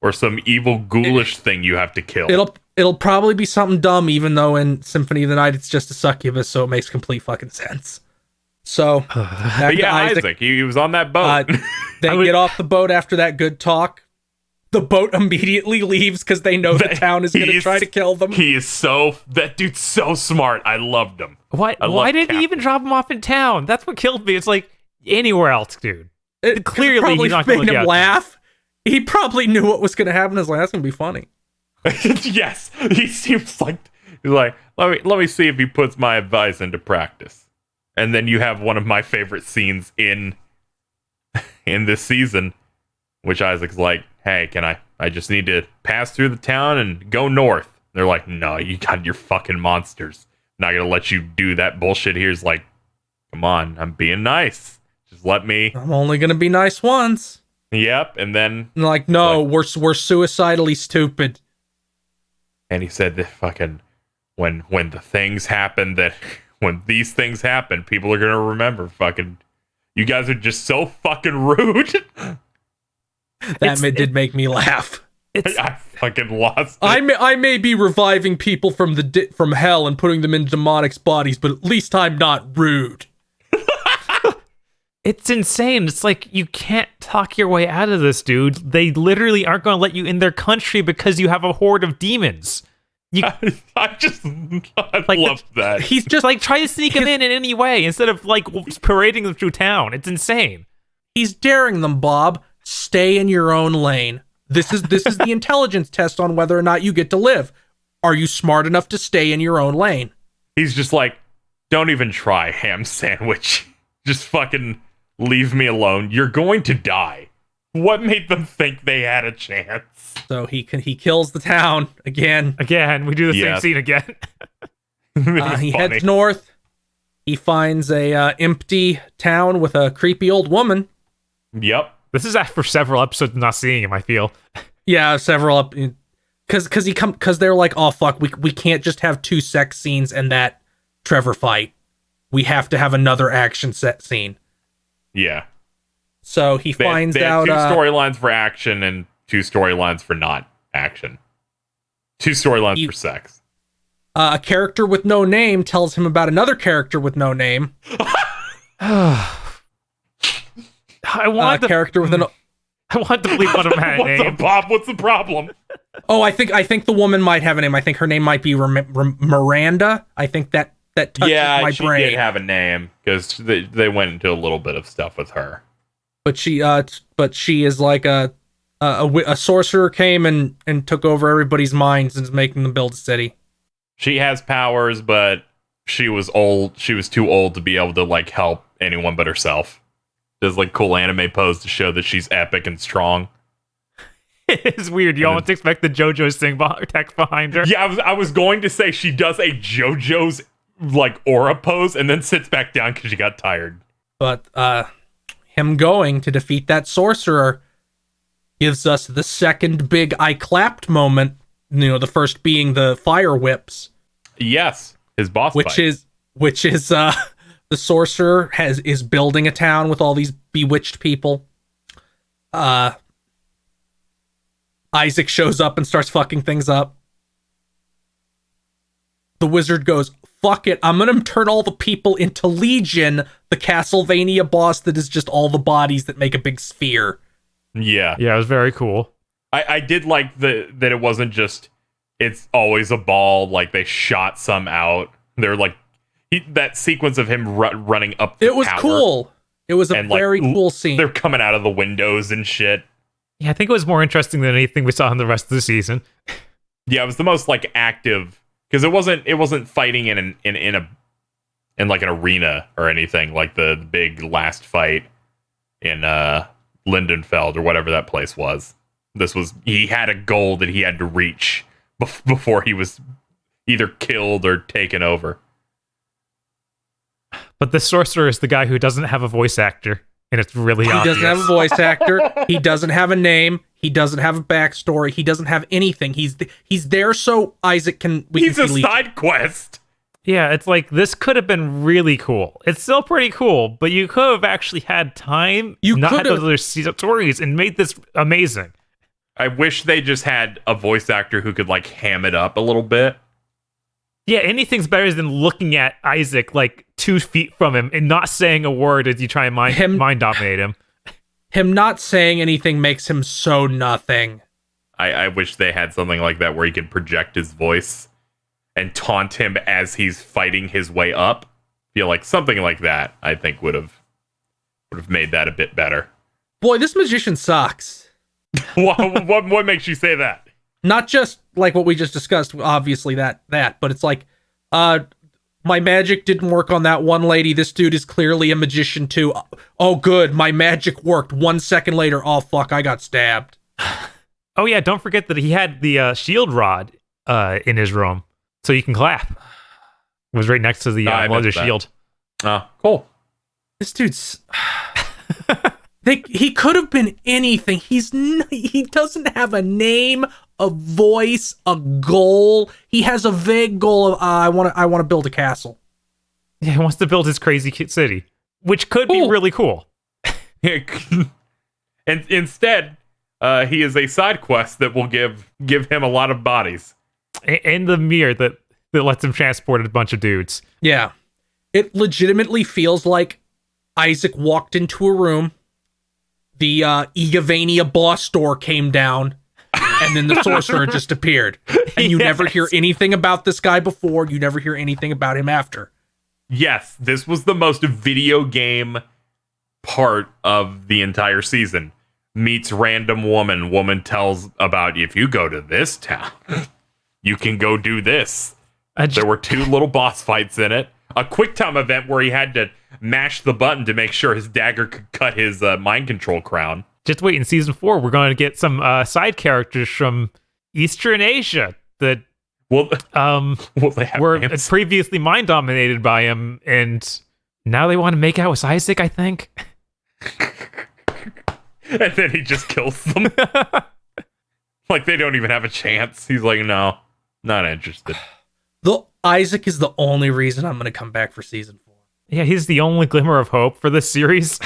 [SPEAKER 2] Or some evil ghoulish thing you have to kill.
[SPEAKER 1] It'll probably be something dumb, even though in Symphony of the Night it's just a succubus, so it makes complete fucking sense. So,
[SPEAKER 2] Isaac, he was on that boat.
[SPEAKER 1] They get off the boat after that good talk. The boat immediately leaves because they know the town is going to try to kill them.
[SPEAKER 2] That dude's so smart. I loved him.
[SPEAKER 3] Why didn't he even drop him off in town? That's what killed me. It's like, anywhere else, dude. Clearly, he's not going to
[SPEAKER 1] laugh. He probably knew what was going to happen. Is like, that's going to be funny.
[SPEAKER 2] Yes, he seems like he's like, let me see if he puts my advice into practice. And then you have one of my favorite scenes in this season, which Isaac's like, hey, I just need to pass through the town and go north. They're like, no, you got your fucking monsters. I'm not gonna let you do that bullshit here. He's like, come on, I'm being nice. Just let me.
[SPEAKER 1] I'm only gonna be nice once.
[SPEAKER 2] Yep, and then
[SPEAKER 1] like, no, we're suicidally stupid.
[SPEAKER 2] And he said that fucking when these things happen, people are gonna remember fucking you guys are just so fucking rude.
[SPEAKER 1] That did make me laugh.
[SPEAKER 2] I fucking lost it.
[SPEAKER 1] I may be reviving people from hell and putting them in demonics bodies, but at least I'm not rude.
[SPEAKER 3] It's insane. It's like, you can't talk your way out of this, dude. They literally aren't going to let you in their country because you have a horde of demons.
[SPEAKER 2] I love that.
[SPEAKER 3] He's just like, try to sneak him in any way instead of like parading them through town. It's insane.
[SPEAKER 1] He's daring them, Bob. Stay in your own lane. This is the intelligence test on whether or not you get to live. Are you smart enough to stay in your own lane?
[SPEAKER 2] He's just like, don't even try, ham sandwich. Just fucking leave me alone. You're going to die. What made them think they had a chance?
[SPEAKER 1] So he kills the town again.
[SPEAKER 3] We do the same scene again.
[SPEAKER 1] He heads north. He finds a empty town with a creepy old woman.
[SPEAKER 2] Yep.
[SPEAKER 3] This is after several episodes of not seeing him, I feel.
[SPEAKER 1] Yeah, several because they're like, oh fuck, we can't just have 2 sex scenes and that Trevor fight. We have to have another action set scene.
[SPEAKER 2] Yeah.
[SPEAKER 1] So he finds out
[SPEAKER 2] 2 storylines for action and 2 storylines for not action. 2 storylines for sex.
[SPEAKER 1] A character with no name tells him about another character with no name.
[SPEAKER 3] I want
[SPEAKER 1] a character with
[SPEAKER 3] I want to believe one of them had a name.
[SPEAKER 2] What's up, Bob? What's the problem?
[SPEAKER 1] Oh, I think the woman might have a name. I think her name might be Miranda. I think that touches my brain.
[SPEAKER 2] Yeah, she did have a name because they went into a little bit of stuff with her.
[SPEAKER 1] But she is like a sorcerer came and took over everybody's minds and is making them build a city.
[SPEAKER 2] She has powers, but she was old. She was too old to be able to like help anyone but herself. Does like cool anime pose to show that she's epic and strong.
[SPEAKER 3] It's weird. You almost expect the JoJo's thing text behind her.
[SPEAKER 2] Yeah, I was going to say she does a JoJo's like aura pose and then sits back down because she got tired.
[SPEAKER 1] But him going to defeat that sorcerer gives us the second big I clapped moment. You know, the first being the fire whips.
[SPEAKER 2] Yes, his boss
[SPEAKER 1] fight. Which is the sorcerer is building a town with all these bewitched people. Isaac shows up and starts fucking things up. the wizard goes, fuck it, I'm gonna turn all the people into Legion, the Castlevania boss that is just all the bodies that make a big sphere.
[SPEAKER 2] Yeah.
[SPEAKER 3] Yeah, it was very cool.
[SPEAKER 2] I did like that it wasn't just, it's always a ball, like they shot some out. They're like, that sequence of him running up the
[SPEAKER 1] It was
[SPEAKER 2] tower,
[SPEAKER 1] cool. It was a very cool scene.
[SPEAKER 2] They're coming out of the windows and shit.
[SPEAKER 3] Yeah, I think it was more interesting than anything we saw in the rest of the season.
[SPEAKER 2] Yeah, it was the most like active, because it wasn't fighting in like an arena or anything like the big last fight in Lindenfeld or whatever that place was. He had a goal that he had to reach before he was either killed or taken over.
[SPEAKER 3] But the sorcerer is the guy who doesn't have a voice actor, and it's really obvious.
[SPEAKER 1] He doesn't have a voice actor. He doesn't have a name. He doesn't have a backstory. He doesn't have anything. He's there so Isaac can...
[SPEAKER 2] He's a side quest.
[SPEAKER 3] Yeah, it's like, this could have been really cool. It's still pretty cool, but you could have actually had time, not had those other stories, and made this amazing.
[SPEAKER 2] I wish they just had a voice actor who could like ham it up a little bit.
[SPEAKER 3] Yeah, anything's better than looking at Isaac like 2 feet from him and not saying a word as you try and mind dominate him.
[SPEAKER 1] Him not saying anything makes him so nothing.
[SPEAKER 2] I wish they had something like that where he could project his voice and taunt him as he's fighting his way up. Feel like something like that, I think, would have made that a bit better.
[SPEAKER 1] Boy, this magician sucks.
[SPEAKER 2] What makes you say that?
[SPEAKER 1] Not just like what we just discussed, obviously that, but it's like, my magic didn't work on that one lady. This dude is clearly a magician too. Oh, good, my magic worked. 1 second later, oh fuck, I got stabbed.
[SPEAKER 3] Oh yeah, don't forget that he had the shield rod in his room, so you can clap. It was right next to the Mother shield.
[SPEAKER 2] Oh, cool.
[SPEAKER 1] This dude's... he could have been anything. He doesn't have a name, a voice, a goal. He has a vague goal of I want to build a castle.
[SPEAKER 3] Yeah, he wants to build his crazy city, which could be really cool.
[SPEAKER 2] And instead, he is a side quest that will give him a lot of bodies.
[SPEAKER 3] And the mirror that lets him transport a bunch of dudes.
[SPEAKER 1] Yeah. It legitimately feels like Isaac walked into a room, the Igavania boss door came down, and then the sorcerer just appeared. And you never hear anything about this guy before, you never hear anything about him after.
[SPEAKER 2] Yes, this was the most video game part of the entire season. Meets random woman tells about, if you go to this town, you can go do this. There were 2 little boss fights in it. A quick time event where he had to mash the button to make sure his dagger could cut his mind control crown.
[SPEAKER 3] Just wait, in season 4, we're going to get some side characters from Eastern Asia that
[SPEAKER 2] were
[SPEAKER 3] previously mind dominated by him, and now they want to make out with Isaac, I think.
[SPEAKER 2] And then he just kills them. Like, they don't even have a chance. He's like, no, not interested.
[SPEAKER 1] Isaac is the only reason I'm going to come back for season 4.
[SPEAKER 3] Yeah, he's the only glimmer of hope for this series.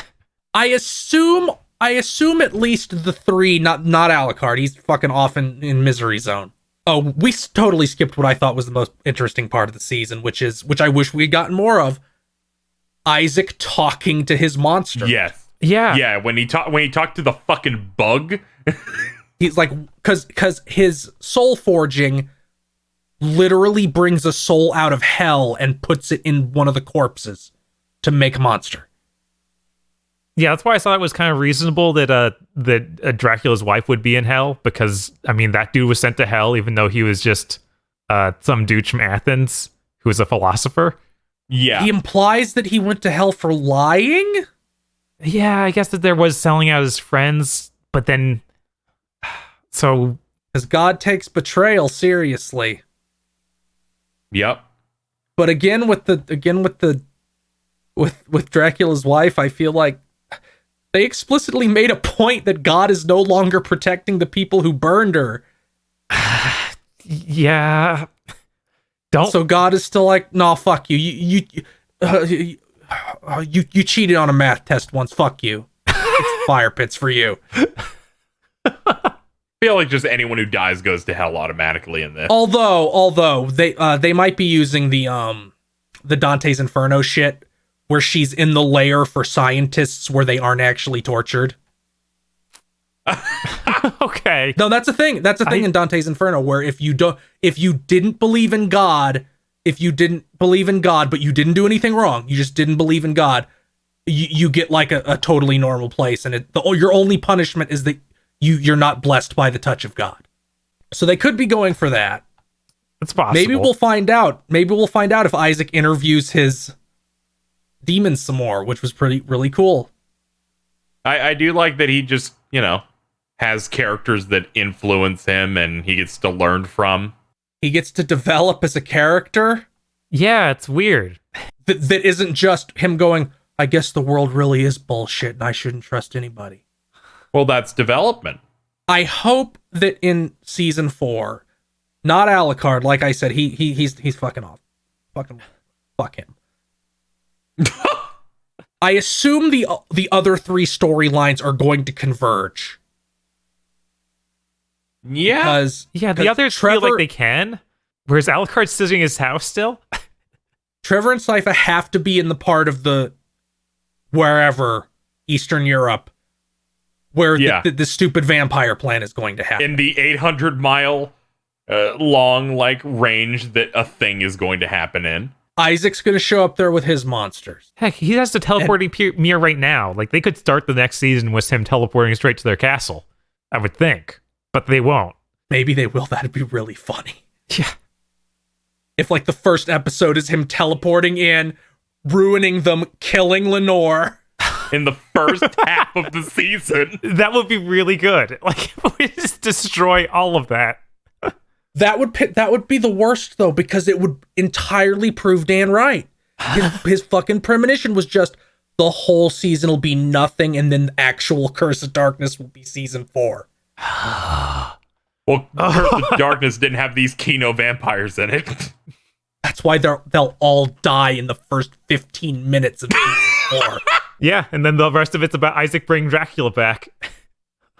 [SPEAKER 1] I assume at least the 3, not Alucard. He's fucking off in misery zone. Oh, we totally skipped what I thought was the most interesting part of the season, which I wish we'd gotten more of. Isaac talking to his monster.
[SPEAKER 2] Yes.
[SPEAKER 3] Yeah.
[SPEAKER 2] Yeah, when he talked to the fucking bug.
[SPEAKER 1] He's like, because his soul forging literally brings a soul out of hell and puts it in one of the corpses to make a monster.
[SPEAKER 3] Yeah, that's why I thought it was kind of reasonable that Dracula's wife would be in hell, because, I mean, that dude was sent to hell even though he was just some dude from Athens who was a philosopher.
[SPEAKER 2] Yeah.
[SPEAKER 1] He implies that he went to hell for lying?
[SPEAKER 3] Yeah, I guess that there was selling out his friends, but then... So...
[SPEAKER 1] Because God takes betrayal seriously.
[SPEAKER 2] Yep.
[SPEAKER 1] But again with Dracula's wife, I feel like they explicitly made a point that God is no longer protecting the people who burned her.
[SPEAKER 3] Yeah.
[SPEAKER 1] So God is still like, no, fuck you. You cheated on a math test once. Fuck you. It's fire pits for you.
[SPEAKER 2] feel like just anyone who dies goes to hell automatically in this.
[SPEAKER 1] Although they might be using the Dante's Inferno shit where she's in the lair for scientists where they aren't actually tortured.
[SPEAKER 3] Okay.
[SPEAKER 1] No, that's a thing. That's a thing in Dante's Inferno where if you didn't believe in God, but you didn't do anything wrong, you just didn't believe in God, you get like a totally normal place, and your only punishment is that you're not blessed by the touch of God. So they could be going for that.
[SPEAKER 3] It's possible.
[SPEAKER 1] Maybe we'll find out. Maybe we'll find out if Isaac interviews his demons some more, which was really cool.
[SPEAKER 2] I do like that he just, has characters that influence him and he gets to learn from.
[SPEAKER 1] He gets to develop as a character.
[SPEAKER 3] Yeah, it's weird.
[SPEAKER 1] That isn't just him going, I guess the world really is bullshit and I shouldn't trust anybody.
[SPEAKER 2] Well, that's development.
[SPEAKER 1] I hope that in season 4, not Alucard, like I said, he's fucking off. Fuck him. I assume the other 3 storylines are going to converge.
[SPEAKER 2] Yeah.
[SPEAKER 3] The others feel like they can. Whereas Alucard's sitting in his house still.
[SPEAKER 1] Trevor and Sypha have to be in the part of the wherever, Eastern Europe, where the stupid vampire plan is going to happen.
[SPEAKER 2] In the 800-mile long range that a thing is going to happen in.
[SPEAKER 1] Isaac's going to show up there with his monsters.
[SPEAKER 3] Heck, he has the teleporting mirror right now. Like, they could start the next season with him teleporting straight to their castle, I would think. But they won't.
[SPEAKER 1] Maybe they will. That'd be really funny.
[SPEAKER 3] Yeah.
[SPEAKER 1] If, the first episode is him teleporting in, ruining them, killing Lenore.
[SPEAKER 2] In the first half of the season.
[SPEAKER 3] That would be really good. If we just destroy all of that.
[SPEAKER 1] That would be the worst, though, because it would entirely prove Dan right. His fucking premonition was just, the whole season will be nothing, and then the actual Curse of Darkness will be season 4.
[SPEAKER 2] Well, Curse of Darkness didn't have these Kino vampires in it.
[SPEAKER 1] That's why they'll all die in the first 15 minutes of season 4.
[SPEAKER 3] Yeah, and then the rest of it's about Isaac bringing Dracula back.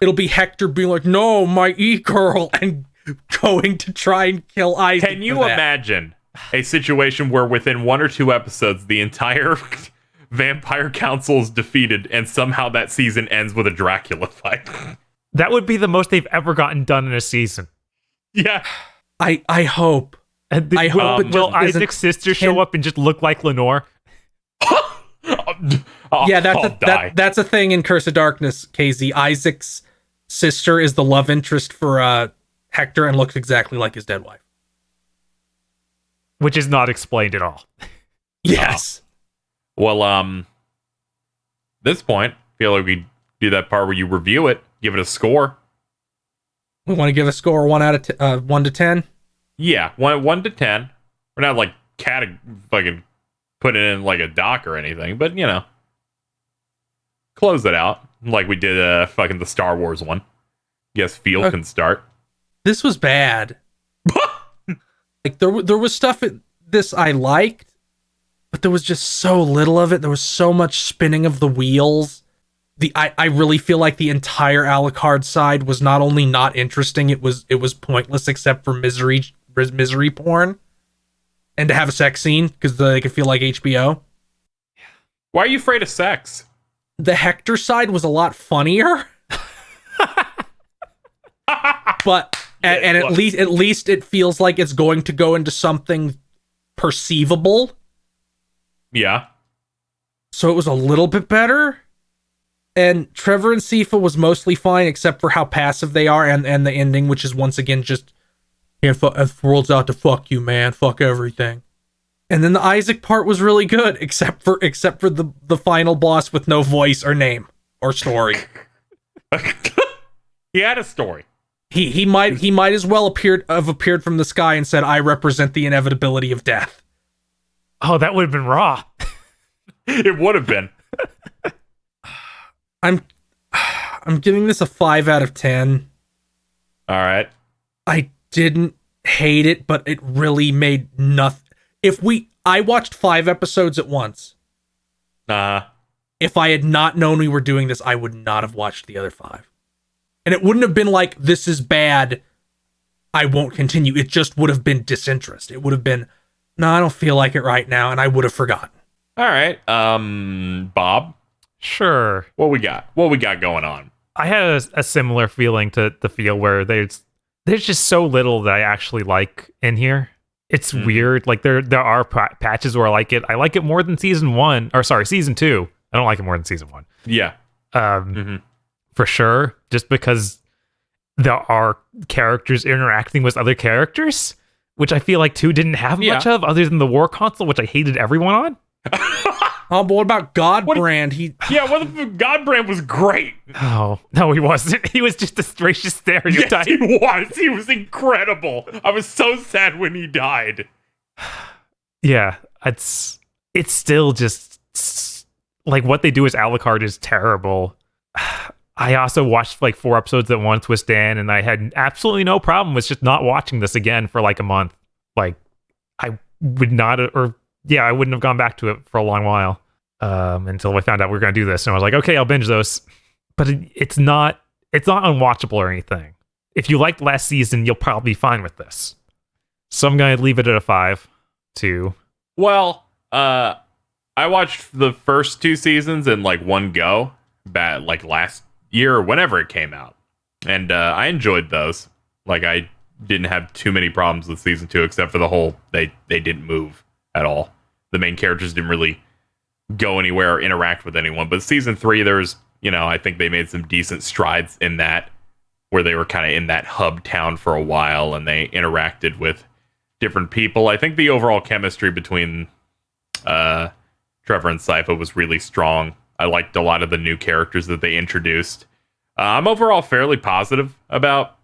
[SPEAKER 1] It'll be Hector being like, no, my e-girl, and going to try and kill Isaac.
[SPEAKER 2] Can you imagine a situation where within 1 or 2 episodes, the entire vampire council is defeated, and somehow that season ends with a Dracula fight?
[SPEAKER 3] That would be the most they've ever gotten done in a season.
[SPEAKER 2] Yeah.
[SPEAKER 1] I hope. I hope it
[SPEAKER 3] will Isaac's sister show up and just look like Lenore?
[SPEAKER 1] That's a thing in Curse of Darkness, KZ. Isaac's sister is the love interest for Hector and looks exactly like his dead wife.
[SPEAKER 3] Which is not explained at all.
[SPEAKER 1] Yes.
[SPEAKER 2] Well, this point, I feel like we do that part where you review it, give it a score.
[SPEAKER 1] We want to give a score 1 to 10?
[SPEAKER 2] Yeah, 1 to 10. We're not fucking put it in a doc or anything, but close it out like we did fucking the Star Wars one. Yes, Field can start.
[SPEAKER 1] This was bad. There was stuff in this I liked, but there was just so little of it. There was so much spinning of the wheels. I really feel like the entire Alucard side was not only not interesting, it was pointless except for misery porn and to have a sex scene because they could feel like HBO.
[SPEAKER 2] Why are you afraid of sex?
[SPEAKER 1] The Hector side was a lot funnier. But at least it feels like it's going to go into something perceivable.
[SPEAKER 2] Yeah.
[SPEAKER 1] So it was a little bit better. And Trevor and Sypha was mostly fine, except for how passive they are, and the ending, which is once again just, the world's out to fuck you, man. Fuck everything. And then the Isaac part was really good, except for the final boss with no voice or name or story.
[SPEAKER 2] He had a story.
[SPEAKER 1] He might as well have appeared from the sky and said, "I represent the inevitability of death."
[SPEAKER 3] Oh, that would have been raw.
[SPEAKER 2] It would have been.
[SPEAKER 1] I'm giving this a 5 out of 10.
[SPEAKER 2] All right.
[SPEAKER 1] I didn't hate it, but it really made nothing. I watched 5 episodes at once. If I had not known we were doing this, I would not have watched the other 5. And it wouldn't have been like, this is bad, I won't continue. It just would have been disinterest. It would have been, no, I don't feel like it right now, and I would have forgotten.
[SPEAKER 2] All right. Bob?
[SPEAKER 3] Sure.
[SPEAKER 2] What we got? What we got going on?
[SPEAKER 3] I had a similar feeling to the feel where there's just so little that I actually like in here. It's weird. Like there are patches where I like it. I like it more than season 2. I don't like it more than season 1.
[SPEAKER 2] Yeah.
[SPEAKER 3] For sure. Just because there are characters interacting with other characters, which I feel like 2 didn't have much of, other than the war console, which I hated everyone on.
[SPEAKER 1] Oh, but what about Godbrand?
[SPEAKER 2] Godbrand was great.
[SPEAKER 3] Oh, no, he wasn't. He was just a gracious stereotype.
[SPEAKER 2] Yes, he was. He was incredible. I was so sad when he died.
[SPEAKER 3] Yeah, it's still just like what they do as Alucard is terrible. I also watched like 4 episodes at once with Stan, and I had absolutely no problem with just not watching this again for like a month. Like I would not, I wouldn't have gone back to it for a long while until I found out we were going to do this. And I was like, okay, I'll binge those. But it's not unwatchable or anything. If you liked last season, you'll probably be fine with this. So I'm going to leave it at a 5, 2.
[SPEAKER 2] Well, I watched the first 2 seasons in like one go, like last year or whenever it came out. And I enjoyed those. Like I didn't have too many problems with season 2, except for the whole, they didn't move at all. The main characters didn't really go anywhere or interact with anyone. But season 3, there's, I think they made some decent strides in that, where they were kind of in that hub town for a while and they interacted with different people. I think the overall chemistry between Trevor and Sypha was really strong. I liked a lot of the new characters that they introduced. I'm overall fairly positive about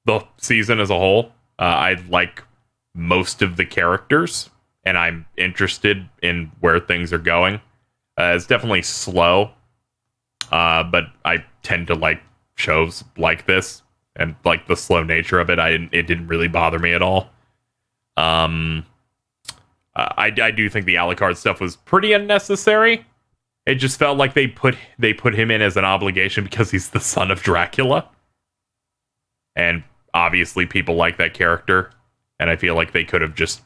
[SPEAKER 2] the season as a whole. I like most of the characters, and I'm interested in where things are going. It's definitely slow, but I tend to like shows like this, and like the slow nature of it. It didn't really bother me at all. I do think the Alucard stuff was pretty unnecessary. It just felt like they put him in as an obligation because he's the son of Dracula, and obviously people like that character, and I feel like they could have just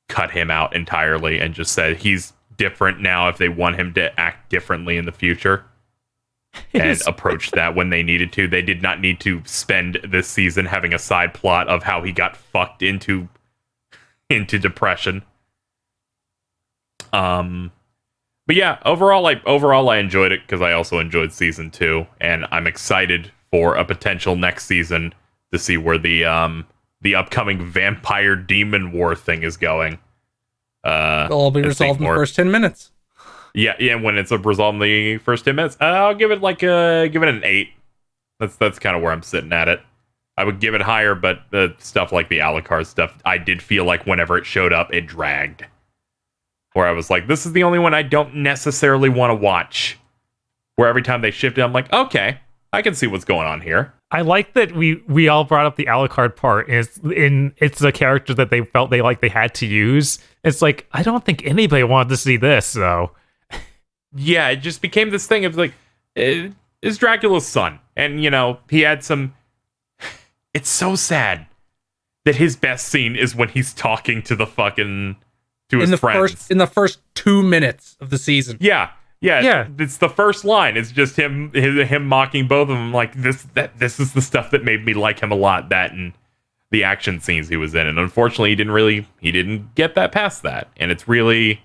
[SPEAKER 2] cut him out entirely and just said he's different now if they want him to act differently in the future, and approach that when they needed to. They did not need to spend this season having a side plot of how he got fucked into depression. But yeah, overall I enjoyed it because I also enjoyed season 2, and I'm excited for a potential next season to see where the upcoming vampire demon war thing is going.
[SPEAKER 1] It'll all be resolved in the first 10 minutes.
[SPEAKER 2] Yeah, when it's resolved in the first 10 minutes, I'll give it an 8. That's kind of where I'm sitting at it. I would give it higher, but the stuff like the Alucard stuff, I did feel like whenever it showed up, it dragged. Where I was like, this is the only one I don't necessarily want to watch. Where every time they shifted, I'm like, okay, I can see what's going on here.
[SPEAKER 3] I like that we all brought up the Alucard part. It's a character that they felt they had to use. It's like, I don't think anybody wanted to see this, though.
[SPEAKER 2] Yeah, it just became this thing of like, it's Dracula's son. And, he had some... It's so sad that his best scene is when he's talking to the fucking... to his friends.
[SPEAKER 1] In the first 2 minutes of the season.
[SPEAKER 2] Yeah. It's the first line. It's just him mocking both of them. Like, this is the stuff that made me like him a lot. That and the action scenes he was in. And unfortunately, he didn't get that past that. And it's really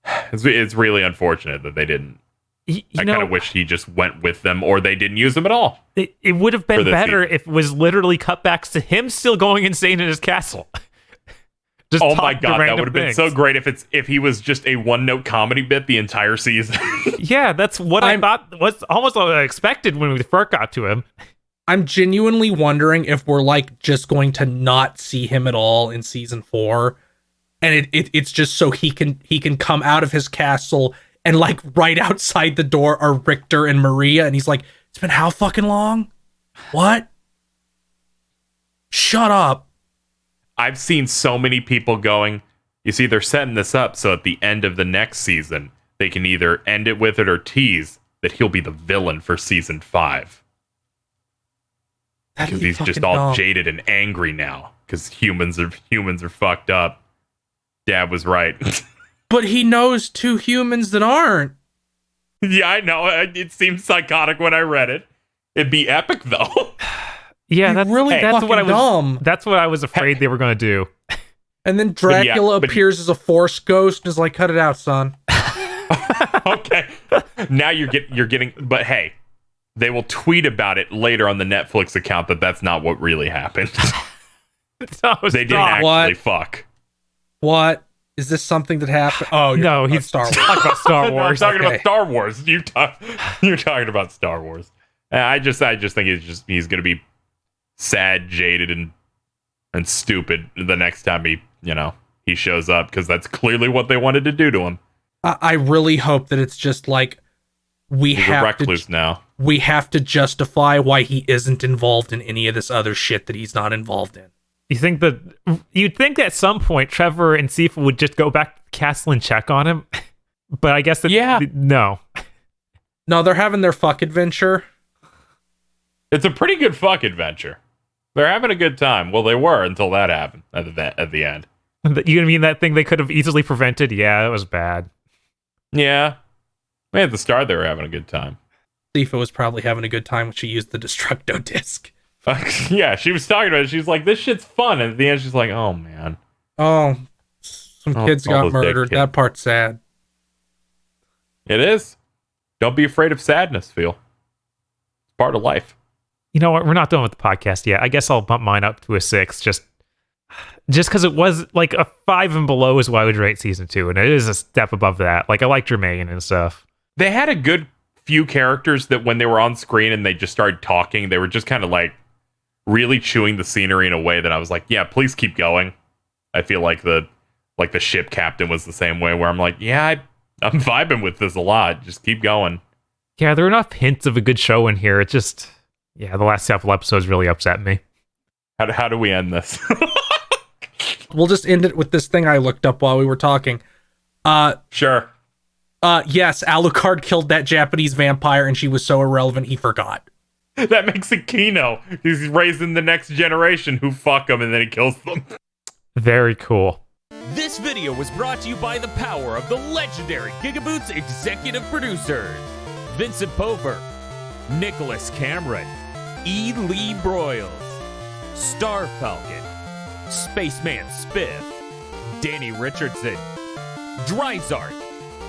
[SPEAKER 2] unfortunate that they didn't. I kind of wish he just went with them, or they didn't use him at all.
[SPEAKER 3] It would have been better if it was literally cutbacks to him still going insane in his castle.
[SPEAKER 2] Oh my god, that would have been so great if he was just a one-note comedy bit the entire season.
[SPEAKER 3] Yeah, that's what I thought was almost what I expected when we first got to him.
[SPEAKER 1] I'm genuinely wondering if we're like just going to not see him at all in season 4, and it's just so he can come out of his castle, and like right outside the door are Richter and Maria, and he's like, it's been how fucking long? What? Shut up.
[SPEAKER 2] I've seen so many people going, you see, they're setting this up so at the end of the next season, they can either end it with it or tease that he'll be the villain for season 5. Because he's just all jaded and angry now. Because humans are fucked up. Dad was right.
[SPEAKER 1] But he knows two humans that aren't.
[SPEAKER 2] Yeah, I know. It seemed psychotic when I read it. It'd be epic, though.
[SPEAKER 3] Yeah, that's what I was.
[SPEAKER 1] Dumb.
[SPEAKER 3] That's what I was afraid they were going to do.
[SPEAKER 1] And then Dracula appears as a force ghost and is like, "Cut it out, son."
[SPEAKER 2] Okay. Now you're getting. But hey, they will tweet about it later on the Netflix account that's not what really happened. They didn't actually fuck.
[SPEAKER 1] What? Is this something that happened? Oh,
[SPEAKER 3] no, he's
[SPEAKER 1] Star Wars.
[SPEAKER 3] Talking about Star Wars.
[SPEAKER 2] I'm talking about Star Wars. You're talking about Star Wars. I just think he's gonna be sad, jaded, and stupid the next time he shows up, because that's clearly what they wanted to do to him.
[SPEAKER 1] I really hope that it's just like
[SPEAKER 2] he's a recluse now.
[SPEAKER 1] We have to justify why he isn't involved in any of this other shit that he's not involved in.
[SPEAKER 3] You'd think that at some point Trevor and Sifa would just go back to the castle and check on him, but I guess no,
[SPEAKER 1] they're having their fuck adventure.
[SPEAKER 2] It's a pretty good fuck adventure. They're having a good time. Well, they were until that happened at the end.
[SPEAKER 3] You mean that thing they could have easily prevented? Yeah, it was bad.
[SPEAKER 2] Yeah, at the start they were having a good time.
[SPEAKER 1] Sifa was probably having a good time when she used the Destructo disc.
[SPEAKER 2] Yeah, she was talking about it. She's like, "This shit's fun," and at the end, she's like, "Oh man,
[SPEAKER 1] some kids got murdered. That part's sad."
[SPEAKER 2] It is. Don't be afraid of sadness, Phil. It's part of life.
[SPEAKER 3] You know what? We're not done with the podcast yet. I guess I'll bump mine up to a 6, just because it was like a 5 and below is what I would rate season 2, and it is a step above that. Like, I like Germain and stuff.
[SPEAKER 2] They had a good few characters that when they were on screen and they just started talking, they were just kind of like really chewing the scenery in a way that I was like, yeah, please keep going. I feel like the ship captain was the same way, where I'm like, yeah, I'm vibing with this a lot. Just keep going.
[SPEAKER 3] Yeah, there are enough hints of a good show in here. It just, the last couple episodes really upset me.
[SPEAKER 2] How do we end this?
[SPEAKER 1] We'll just end it with this thing I looked up while we were talking.
[SPEAKER 2] Sure.
[SPEAKER 1] Yes, Alucard killed that Japanese vampire, and she was so irrelevant he forgot.
[SPEAKER 2] That makes it Kino. He's raising the next generation who fuck him, and then he kills them.
[SPEAKER 3] Very cool.
[SPEAKER 4] This video was brought to you by the power of the legendary GigaBoots executive producers: Vincent Pover, Nicholas Cameron, E. Lee Broyles, Star Falcon, Spaceman Spiff, Danny Richardson, Dryzart,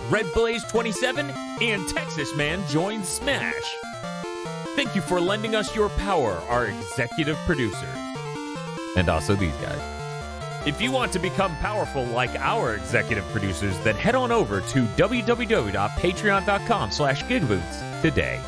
[SPEAKER 4] Red Blaze 27, and Texas Man joins Smash. Thank you for lending us your power, our executive producers. And also these guys. If you want to become powerful like our executive producers, then head on over to www.patreon.com/GigaBoots today.